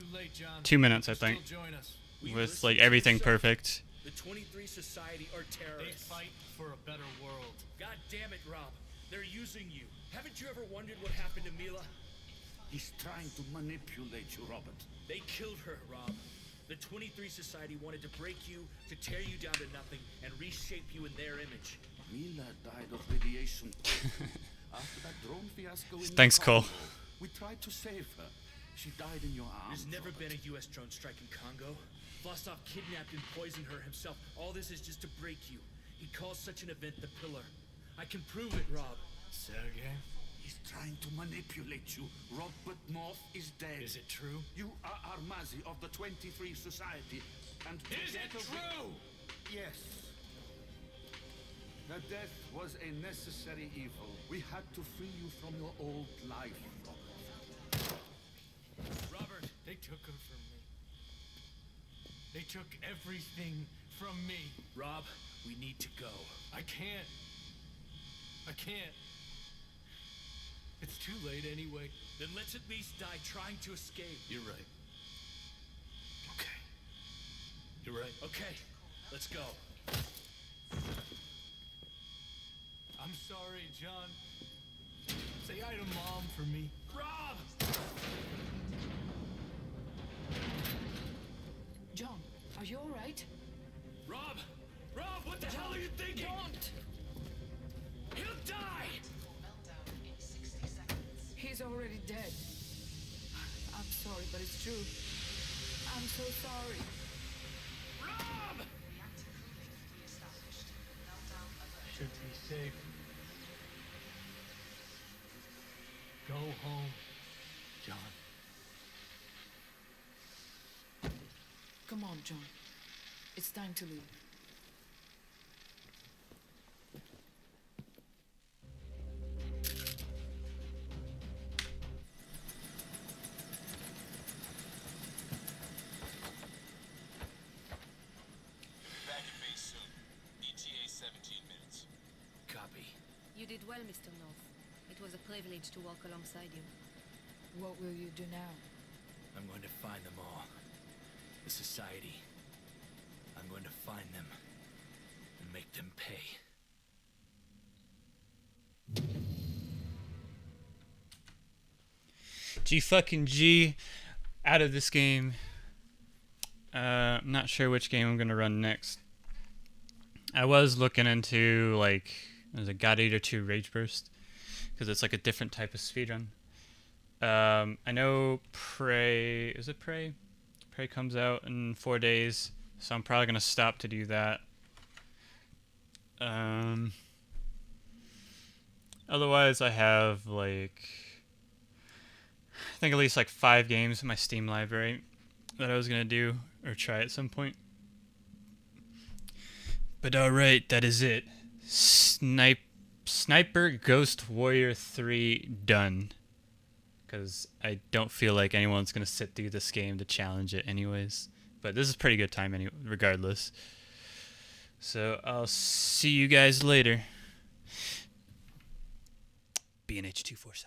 minutes, I think, with like everything perfect. The 23 Society are terrorists. They fight for a better world. God damn it, Rob. They're using you. Haven't you ever wondered what happened to Mila? He's trying to manipulate you, Robert. They killed her, Rob. The 23 Society wanted to break you, to tear you down to nothing, and reshape you in their image. Mila died of radiation. After that drone fiasco in Thanks, Cole. we tried to save her. She died in your arms. There's never been a U.S. drone strike in Congo. Vostok kidnapped and poisoned her himself. All this is just to break you. He calls such an event the Pillar. I can prove it, Rob. Sergey? He's trying to manipulate you. Robert North is dead. Is it true? You are Armazi of the 23 Society, and Is it true? Yes. The death was a necessary evil. We had to free you from your old life, Robert. Robert, they took him from me. They took everything from me. Rob, we need to go. I can't. I can't. It's too late anyway. Then let's at least die trying to escape. You're right. Okay. You're right. Okay, let's go. I'm sorry, John. Say hi to Mom for me. Rob! John, are you alright? Rob! Rob, what the hell are you thinking? Don't! He'll die! He's already dead. I'm sorry, but it's true. I'm so sorry. Rob! Should be safe. Go home, John. Come on, John. It's time to leave. Back at base soon. ETA 17 minutes. Copy. You did well, Mr. North. It was a privilege to walk alongside you. What will you do now? I'm going to find them all. The Society. I'm going to find them and make them pay. G fucking G out of this game. I'm not sure which game I'm gonna run next. I was looking into like there's a God Eater 2 Rage Burst because it's like a different type of speedrun. I know Prey, is it Prey? Prey comes out in 4 days, so I'm probably gonna stop to do that. Otherwise I have like I think at least like 5 games in my Steam library that I was gonna do or try at some point. But alright, that is it. Sniper Ghost Warrior 3 done. Because I don't feel like anyone's gonna sit through this game to challenge it anyways. But this is a pretty good time regardless. So I'll see you guys later. BNH247.